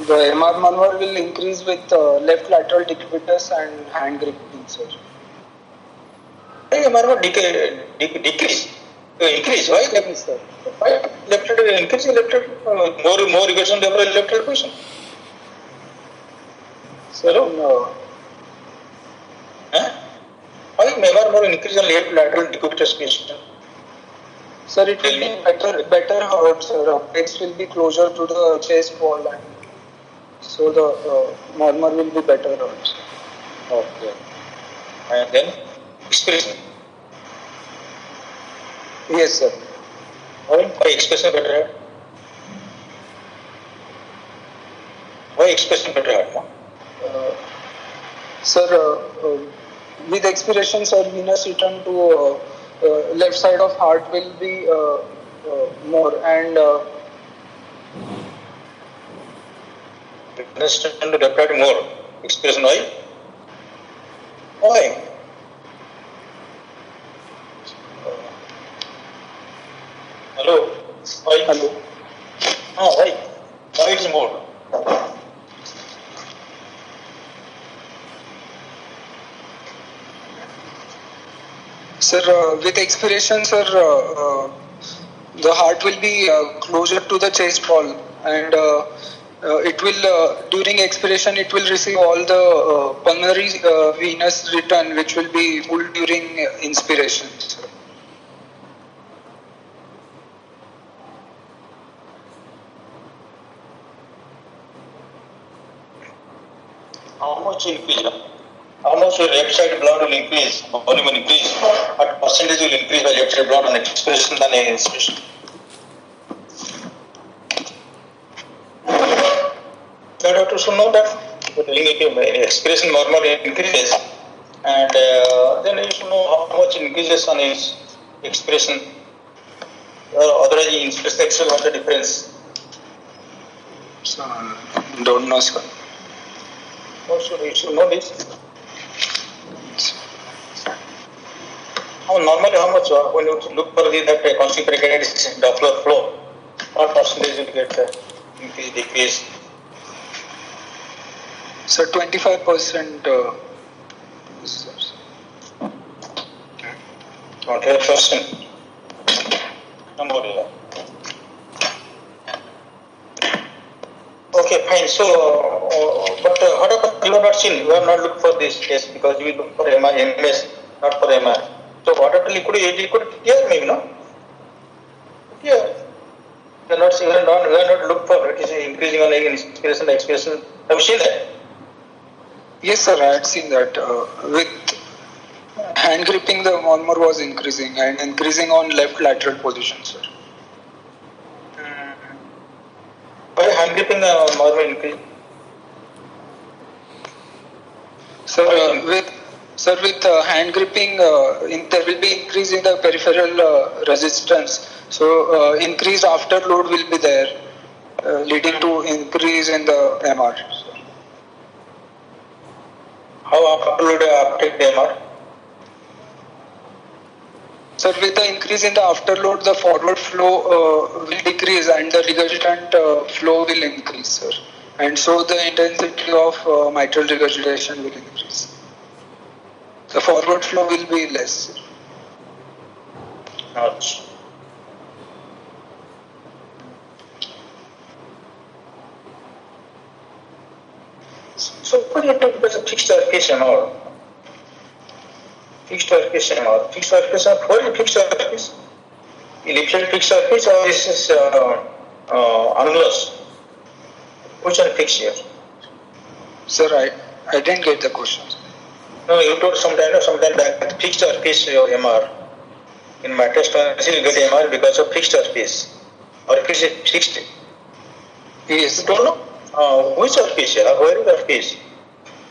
The MR murmur will increase with left lateral decubitus and hand gripping, sir. MR will decrease? Increase, why? Yes, sir. Why left head increase, left head more regression develop left head position? So, Why MR more increase on left lateral decubitus patient? sir, it will be better heard, sir. Apex will be closer to the chest wall, and so the murmur will be better heard, sir. Okay. And then expression. Yes, sir. Why expression better? Why expression better? Sir, with expiration, sir, venous return to left side of heart will be more, and Venous return to left heart more. Expression why? Why? Hello? Why? hello. Why? Why it's more? Sir, with expiration, sir, the heart will be closer to the chest wall, and it will during expiration it will receive all the pulmonary venous return which will be pulled during inspiration, sir. How much increase? How much your left side blood will increase? Volume will increase. What percentage will increase by left side blood on expression than a inspiration? The doctor should know that. But expression normally increases, and then you should know how much increases on his expression. Otherwise, inspiration, what's the difference? So, don't know, sir. You should know this. Normally, how much when you look for that constant precarditis Doppler flow, what percentage you get increase, decrease? So 25%. 25%. Okay, fine. So, but how about you have not seen? You have not looked for this case because you look for MS, not for MR. So, water liquid here maybe, no? Here. We are not looked for it is increasing on inspiration, expiration. Have you seen that? Yes, sir, I had seen that. With hand gripping, the murmur was increasing and increasing on left lateral position, sir. Why hand gripping murmur increase? Sir, with hand gripping, there will be increase in the peripheral resistance. So, increased afterload will be there, leading to increase in the MR. How afterload affect the MR? Sir, with the increase in the afterload, the forward flow will decrease and the regurgitant flow will increase, sir. And so the intensity of mitral regurgitation will increase. The forward flow will be less. Ouch. So, what do you talk about the fixed RPS MR? Fixed RPS MR. Fixed RPS MR. What is fixed RPS? Elliptical fixed RPS or this is annulus? Which one fixed here? Sir, I didn't get the question. No, you told sometime back fixed RPS your MR. In my test, you get MR because of fixed RPS. RPS is fixed. Yes. You don't know? Which RPS? Where is RPS?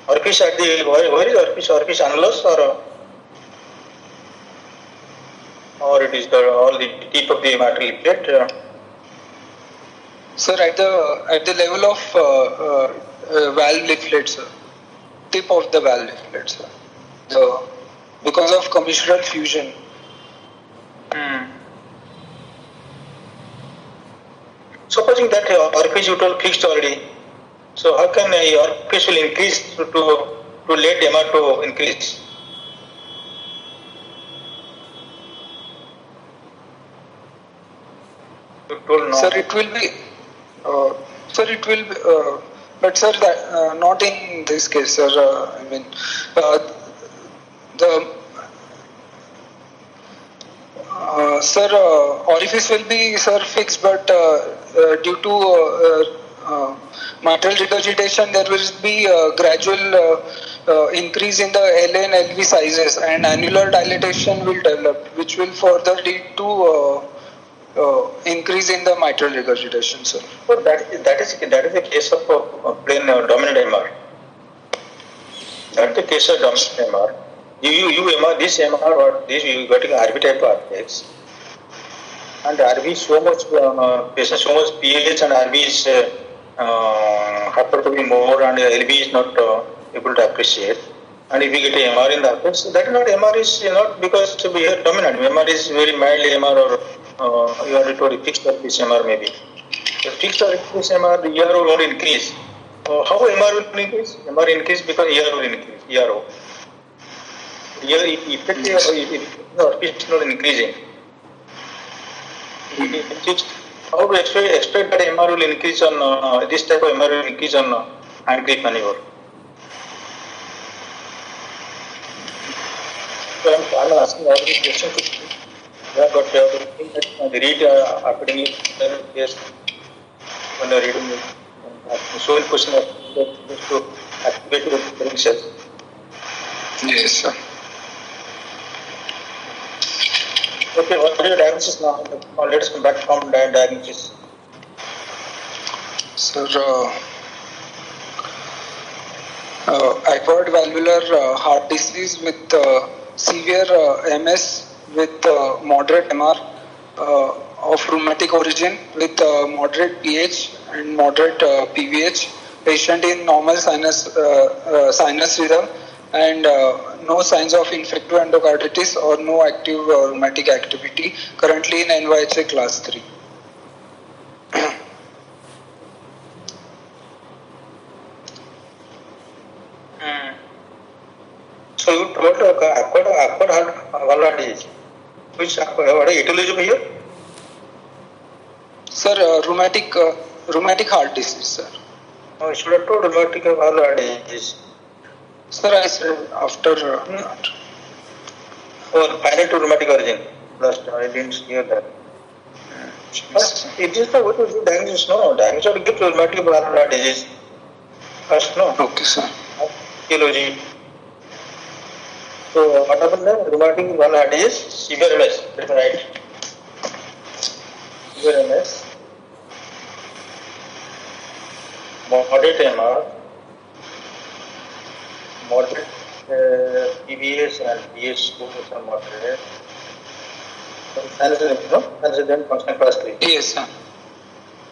RPS at the where is RPS? RPS annulus or it is all the tip of the mitral leaflet? Sir, at the level of valve leaflet, sir, tip of the valve leaflet, sir, because of commissural fusion. Supposing that RPS you told fixed already, so how can RPS will increase to let MR to increase? You told no. Sir, it will be. Sir, it will be. But sir, that not in this case, sir. I mean, the sir, orifice will be, sir, fixed, but due to mitral regurgitation, there will be a gradual increase in the LA and LV sizes, and annular dilatation will develop, which will further lead to increase in the mitral regurgitation, sir. So that is a case of plain dominant MR. That is the case of dominant MR. You MR, this MR or this you got an RV type RPX, and RV so much patient so much PH and RV is hypertrophy more and LV is not able to appreciate. And if you get a MR in the RPX, that is not MR is not because we are dominant. MR is very mild MR or you are told fixed RPX MR maybe. The fixed RPX MR the ERO will increase. How MR will increase? MR increase because ERO will increase. ERO. Effectively, RPX is not increasing. How to expect that MR will increase on this type of MR will increase on hand grip maneuver? So I'm asking all these questions to you. Yeah, but you have to think that read accordingly. Yes, when you are reading so many questions to activate your brain cells. Yes, sir. Okay, what are your diagnosis now? Let us come back from diagnosis. Sir, acquired valvular heart disease with severe MS with moderate MR of rheumatic origin with moderate pH and moderate PVH. Patient in normal sinus rhythm and no signs of infective endocarditis or no active rheumatic activity. Currently in NYHA class 3. So you told acquired heart disease. Which what is etiology here? Sir, rheumatic heart disease, sir. No, you should have told rheumatic heart disease. Sir, I said after. Finite to rheumatic origin. Last I didn't hear that. It is the what was the diagnosis? No, diagnosis will give rheumatic heart disease. First, no. Okay, sir. Etiology. So what happened there? Rheumatic heart disease, severe MS. That's right. Severe MS. Moderate MR. Moderate PVS and PS scores are moderate. Sinus no? Sinus then functional class 3. Yes, sir.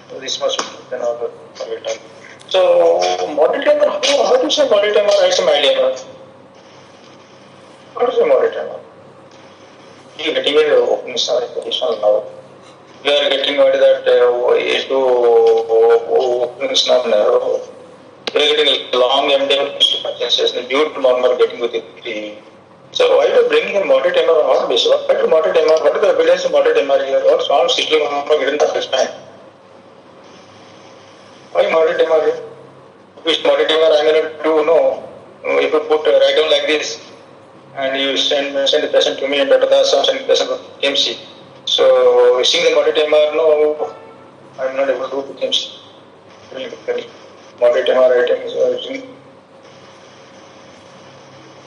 So this must be then all the So moderate MR, how do you say moderate MR? It's a mild MR. What is a moderate MR? You are getting an opening position now. You are getting that is to opening snub narrow. You are getting a long MDM sensation due to normal getting with it. So why are you bringing a moderate MR on what basis? What is moderate MR? What is the evidence of moderate MR here? What's wrong sitting on getting the first time? Why moderate MR here? Which moderate MR I'm going to do? No. If you put write down like this and you send the patient to me and Dr. Das send the patient to KMC. So seeing the moderate MR, no, I'm not able to do the KMC. Moderate MR writing is origin.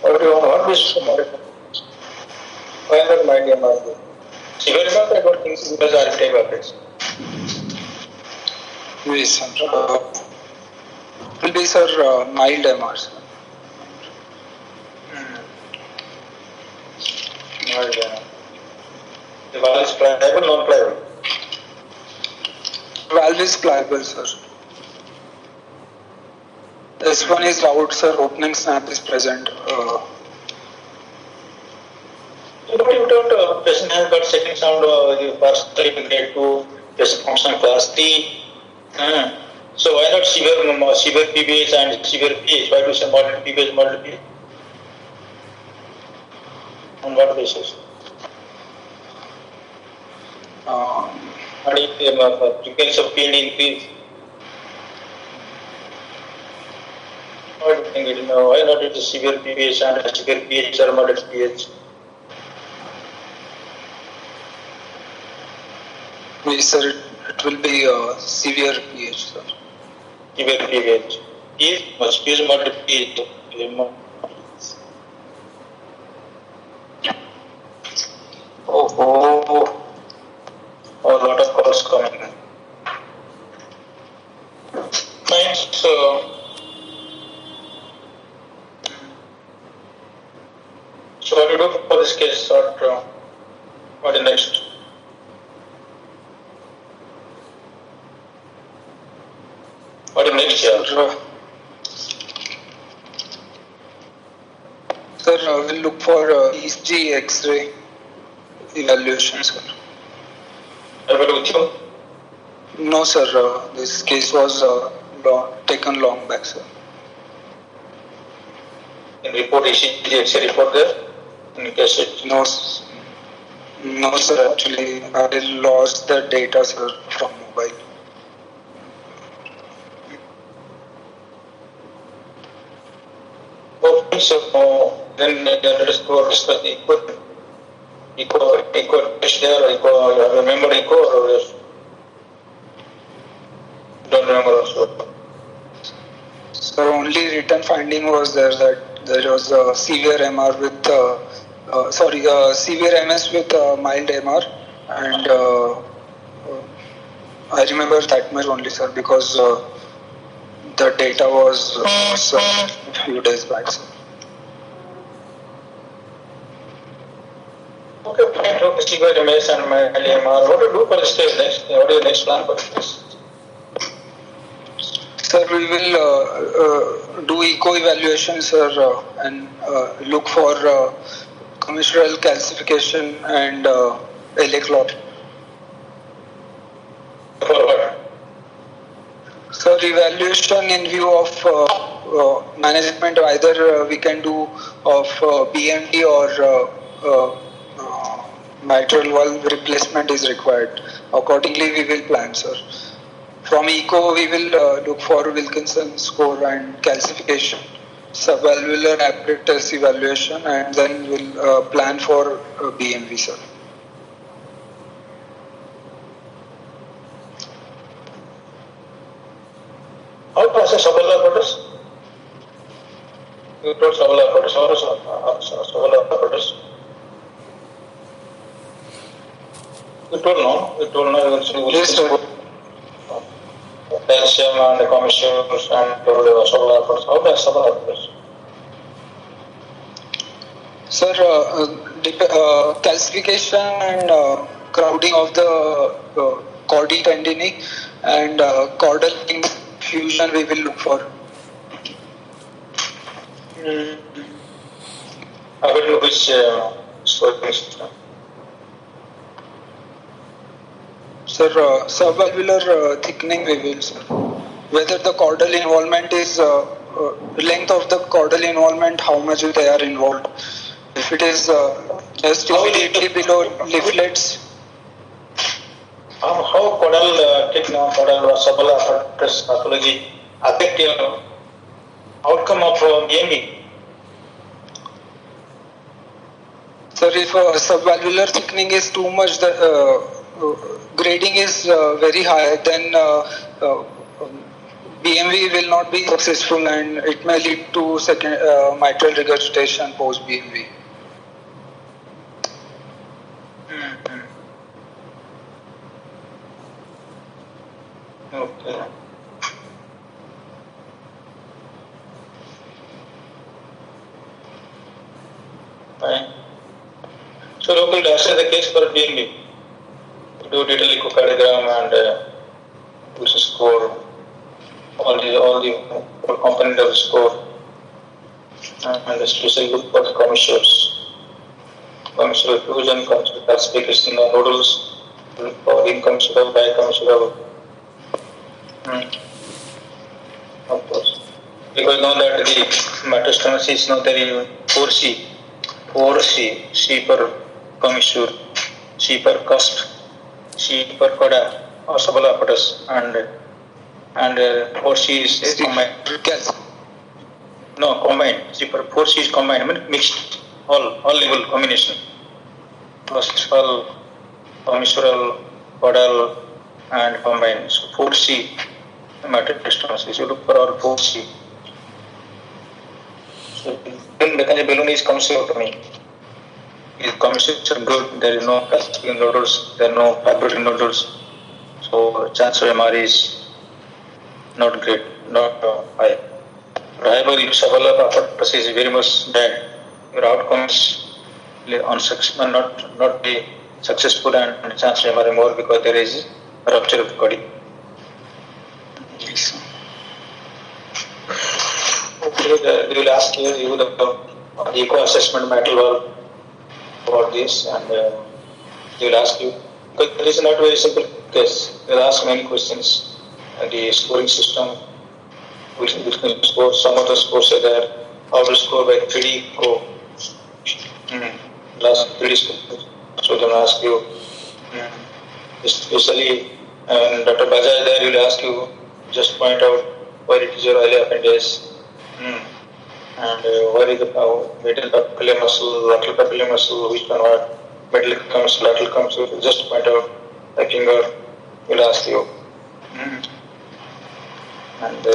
What is moderate MR? Why not mild MR? Severe MR I don't think so because RV type operates. Yes, sir. Will be, sir, mild MR, sir. Mild MR. The valve is pliable, non-pliable? Valve is pliable, sir. This one is out, sir. Opening snap is present. But you don't, patient has got second sound, partially grade 2, patient functional class 3. So why not severe PBH and severe PH? Why do you say moderate PBH, moderate PH? On what basis? And frequency of PND increase. Why not it is severe pH and severe pH or moderate pH? Yes, sir, it will be severe pH, sir. Severe pH. pH moderate pH. Oh, a lot of calls coming. Fine, so what do you do for this case? What is next? What is next here? Sir, we'll look for ECG X-ray evaluation, sir. With you? No, sir. This case was taken long back, sir. In report, ECG X-ray report there? In case it? No, sir. Actually, I lost the data, sir, from mobile. Okay, so then let us go discuss the echo test there, or remember echo or yes? Don't remember also. Sir, only written finding was there that there was a severe MR with severe MS with mild MR, and I remember that much only, sir, because the data was a few days back, sir. Okay, fine. Okay, severe MS and mild MR. What to do for this case next? What is the next plan for this? Sir, we will do echo evaluation, sir, and look for commissural calcification and LA-clot. For what? Sir, evaluation in view of management, either we can do of BMD or mitral valve replacement is required. Accordingly, we will plan, sir. From echo, we will look for Wilkinson score and calcification, subvalvular apparatus evaluation, and then we'll plan for BMV, sir. How to assess subvalvular apparatus? You told subvalvular apparatus. How to subvalvular apparatus? You told no. You told no. Yes, sir. Calcium and the commissions and subvalvular apparatus. How does subvalvular apparatus? Sir, calcification and crowding of the chordae tendineae and caudal fusion we will look for. According to which scoring system? Sir, subvalvular thickening we will, sir. Whether the caudal involvement is length of the caudal involvement, how much they are involved. If it is just immediately below leaflets. How caudal caudal subvalvular apparatus pathology affect your outcome of BMV? Sir, if subvalvular thickening is too much, the grading is very high, then BMV will not be successful and it may lead to second mitral regurgitation post BMV. Okay. Fine. So local assess the case for BMV. Do detailed echocardiogram and use a score all the component of the score and especially look for the commissures, commissural fusion, commissural calcification in the nodules, look for incommissural, bicommissural. Of course. Because now that the metastasis is now there is 4C, C per commissure, C per cusp. she percoda or sabala apparatus and 4C is combined. No, combined. 4C is combined. I mean mixed, all level combination. Processual, commissural, caudal, and combined. So 4C matrix stenosis. You look for all 4C. So then the balloon is commissurotomy. Is commissuration good? There is no calcium nodules. There are no fibrotic nodules. So chance of MR is not great, not high. However, if sabala apparatus is very much bad, your outcomes on success not be successful and chance of MR more because there is rupture of the body. Okay, they will ask you the echo assessment metal valve about this, and they will ask you. But it is not very simple case. They will ask many questions. The scoring system, which can score. Some of the scores are there. How to score by 3D Go. Last 3D score. So they will ask you. Especially Dr. Bajaj there will ask you, just point out where it is your early appendage. And where is the middle papillary muscle, lateral papillary muscle, which one what, middle comes, lateral comes, just point out the finger will ask you. And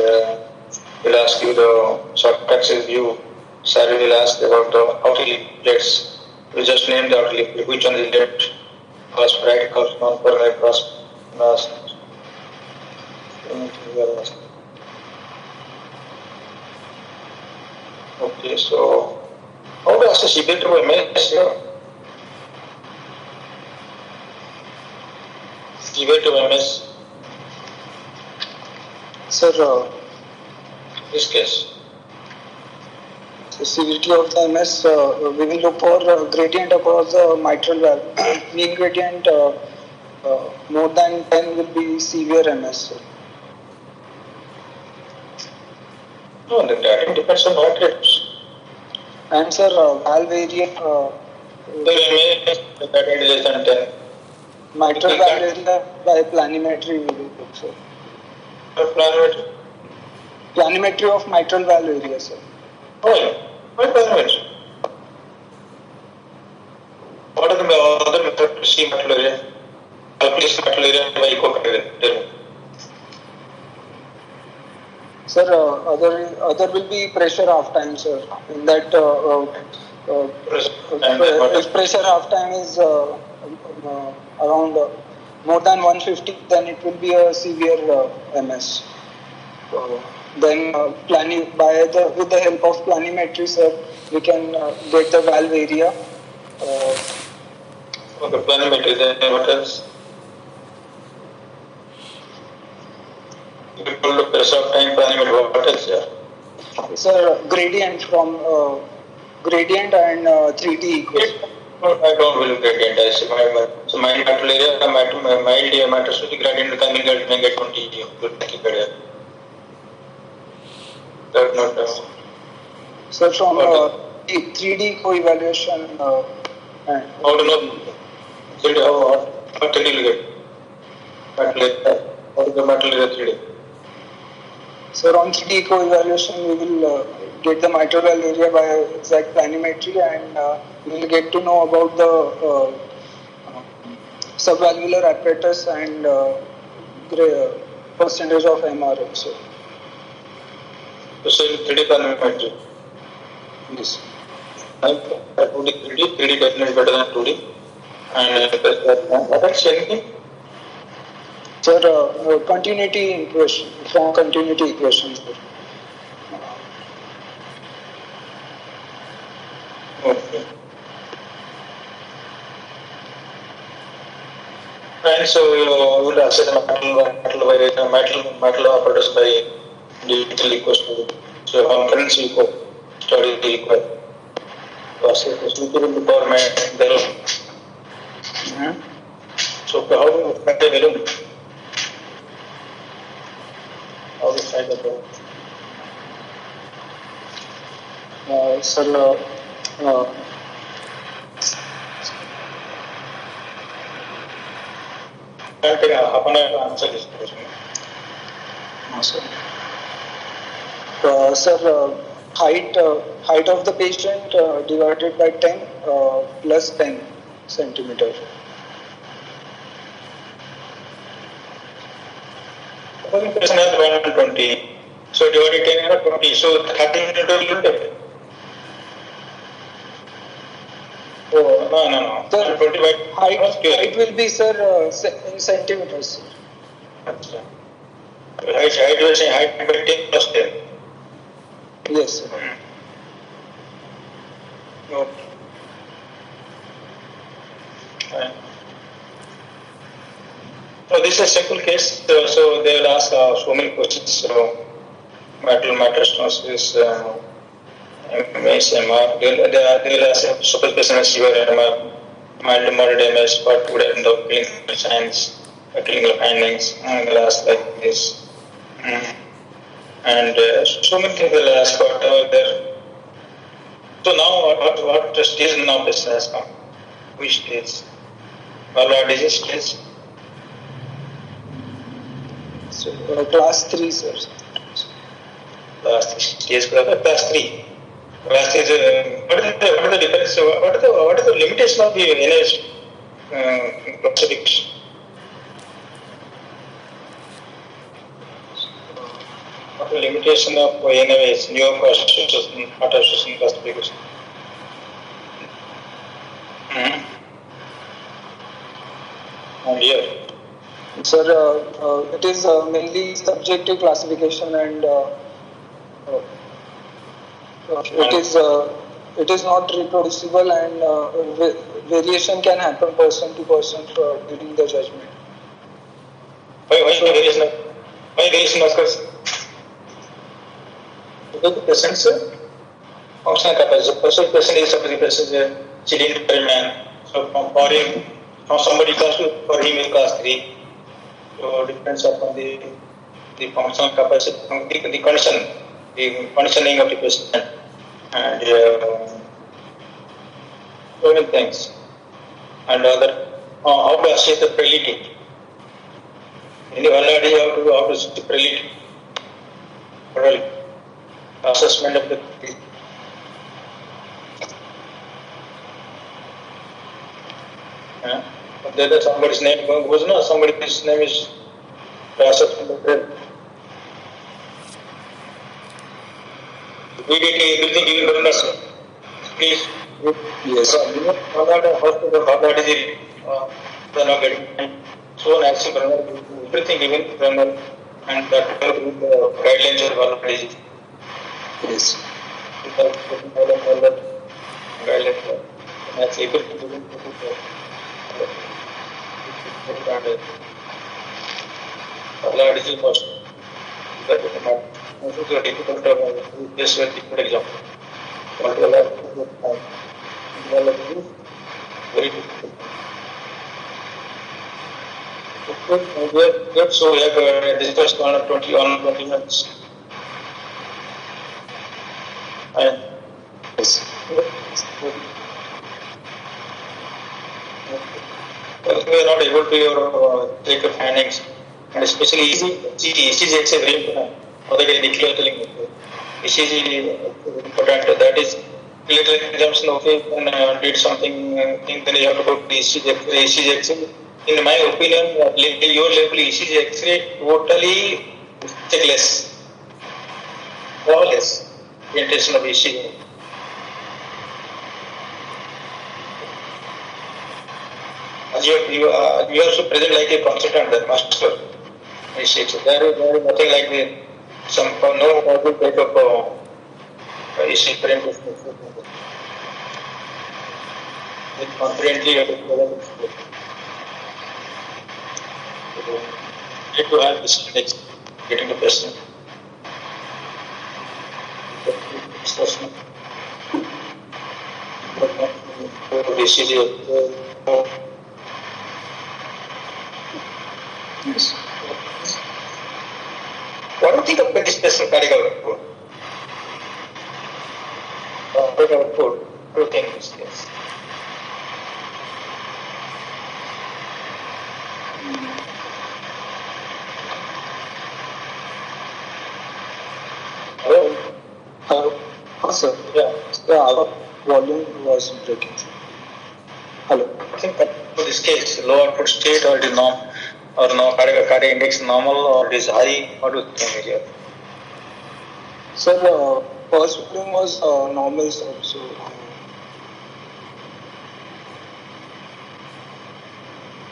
will ask you the short axis view. Sir will ask about the outer lip plates. You just name the outer lip, which one is left, cusp, right cusp, non-coronary cusp, last. Okay, so how to assess severity of MS here? Severity of MS. Sir, This case. the severity of the MS, we will look for gradient across the mitral valve. Mean gradient more than 10 will be severe MS. Sir. No, then that depends on heart rate. And sir, valve area, The MS that is less than 10. mitral valve area by planimetry we will look, sir. Planimetry? Planimetry of mitral valve area, sir. Oh, yeah. Why planimetry? What are the other methods to see mitral area? Calculation mitral area by echocardiogram. Tell me. Sir, other will be pressure half time, sir. In that, if pressure half time is around more than 150, then it will be a severe MS. Then with the help of planimetry, sir, we can get the valve area. Okay, planimetry. Then what else? You will look pressure of time planimetry. What else? Yeah. Sir, gradient and 3D equation. I don't believe gradient. So my mitral area, mild diameter, gradient coming at negative 20 tachycardia. That's not. So from 3D co-evaluation. How to know? What 3D will get? What is the mitral area 3D? So on 3D co-evaluation, we will get the mitral valve area by exact planimetry, and we will get to know about the subvalvular apparatus and percentage of MR also. So 3D planimetry. Yes. 3D definitely better than 2D. And what else anything? Sir, continuity equation, from continuity equations. Okay. And so you will assess the mitral apparatus by digital echo study. So concurrency echo study required. So assess the suitable power balloon. So how do you find the balloon? How do you find the balloon? Sir, Can take half an hour to answer this question. Sir, height of the patient divided by 10 plus 10 centimeter. One person has 120. So divided 10 and 20. So 30 centimeter will take. Oh, no. Sir, 20 by height will be, sir, in centimeters. Achha. Height you are saying height by 10 plus 10. Yes, sir. Okay. Fine. So this is a simple case. So they will ask so many questions. So metal metastasis, MS, MR. They will ask super specimen severe MR, mild to moderate MS, what would end up clinical signs, clinical findings. And they'll ask like this. And so many things they'll ask whatever there. So now what stage now this has come? Which stage? Valve disease stage? So, class 3, sir. Class 3 stage, class 3. Class 3 is what is the difference? What is the limitation of the NIH classification? What is the limitation of NIH, New York Association, Heart Association classification? And here. Sir, it is mainly subjective classification, and it is not reproducible, and variation can happen person to person during the judgment. Why variation occurs? Because the patient's functional capacity. The patient is a sedentary man. So for him, from somebody class 2, for him is class 3. So depends upon the functional capacity, the condition, the conditioning of the patient, and so many things. And how to assess the frailty. In the already how to assess the frailty. Assessment of the There somebody's name goes no, somebody's name is assessment. Immediately everything given to us. Please. Yes. Hospital, they are not getting so actually everything given to and that guidelines are already. Yes. Guidelines. That's able to given Allah is first. That is not. Also, the difficult this very difficult example. Very difficult. Okay, so we have discussed on 20 minutes. And Yes. we are not able to take the findings, and especially ECG is very important. Other declare telling ECG is important. That is clinical examination. Okay, and did something, then you have to go to ECG X-ray. In my opinion, your level ECG X-ray totally checkless, flawless presentation of ECG. You also present like a consultant, the master. There is nothing like no module type of ECG presentation. Confidently, you have to present. Need to have this next getting the person. Discussion. Yes. What do you think of this person carrying out report? What do you think this is? sir. Yeah. Our volume was breaking. Hello. I think that for this case, low output state or it is normal, or no cardiac index normal or it is high. What do you think here? Sir, first volume was normal, sir. So.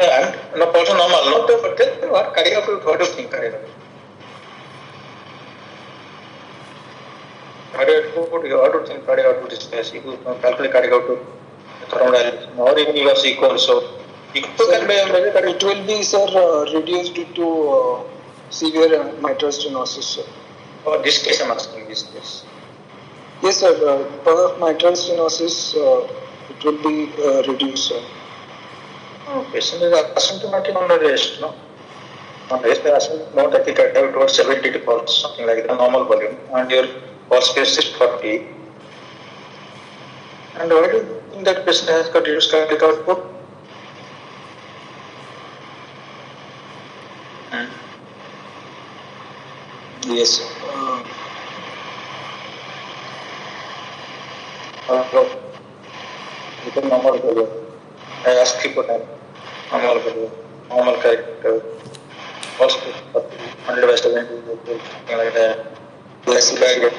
And no, also normal, not the but then what cardiac output? What do you think cardiac output? Cardiac output, what do you think cardiac output is? If you calculate cardiac output, or even you are equal, so it will be, sir, reduced due to severe mitral stenosis, sir. For this case, I'm asking this case. Yes, sir. For mitral stenosis, it will be reduced, sir. Patient is asymptomatic on the rest, no? On rest, they are asymptomatic towards 70 to pulse, something like the normal volume, and your pulse pace is 40. And why do you think that patient has got reduced cardiac output? Yes, sir. Normal volume. I asked you for that. Normal volume. Normal character. Pulse pace 40, 100 by 70, something like that. Yes, cardiac.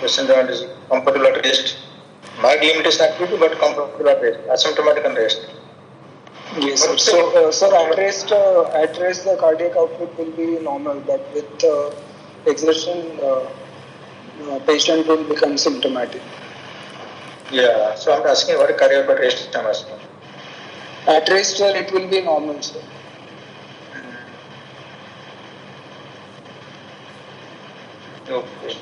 Patient is comfortable at rest. Mild limitation activity, but comfortable at rest. Asymptomatic and rest. Yes, sir. So, sir, at rest, the cardiac output will be normal, but with exertion, patient will become symptomatic. Yeah, so I'm asking what cardiac at rest I'm asking. At rest, sir, it will be normal, sir. Okay.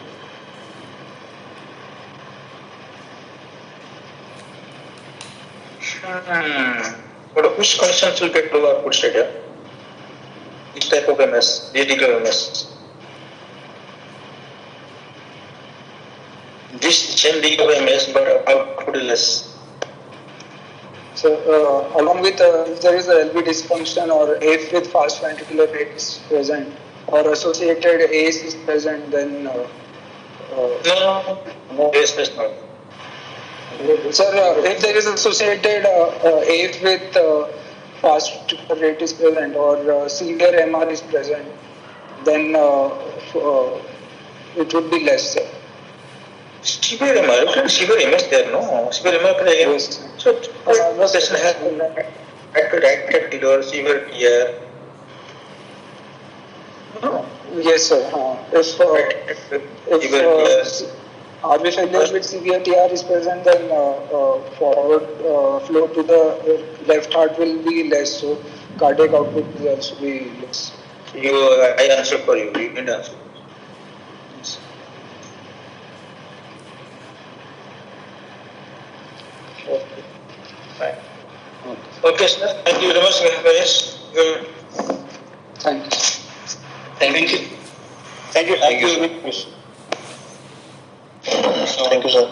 But which conditions will get low output state here? Which type of MS? This degree of MS. This same degree of MS, but output is less. So, along with if there is a LV dysfunction or AF with fast ventricular rate is present or associated ACE is present, then No, AS is not. sir, if there is associated AF with fast ventricular rate is present or severe MR is present, then it would be less, sir. Severe MR, severe MS there, no? Severe MR again. Yes. So, patient has active or severe TR. No. Yes, sir. If RV failure with severe TR is present, then forward flow to the left heart will be less, so cardiac output will also be less. I answered for you. You didn't answer. Yes. Okay. Fine. Okay, sir. Thank you very much, Ganesh. Thank you. Thank you. Thank you. Thank you. Thank you, sir.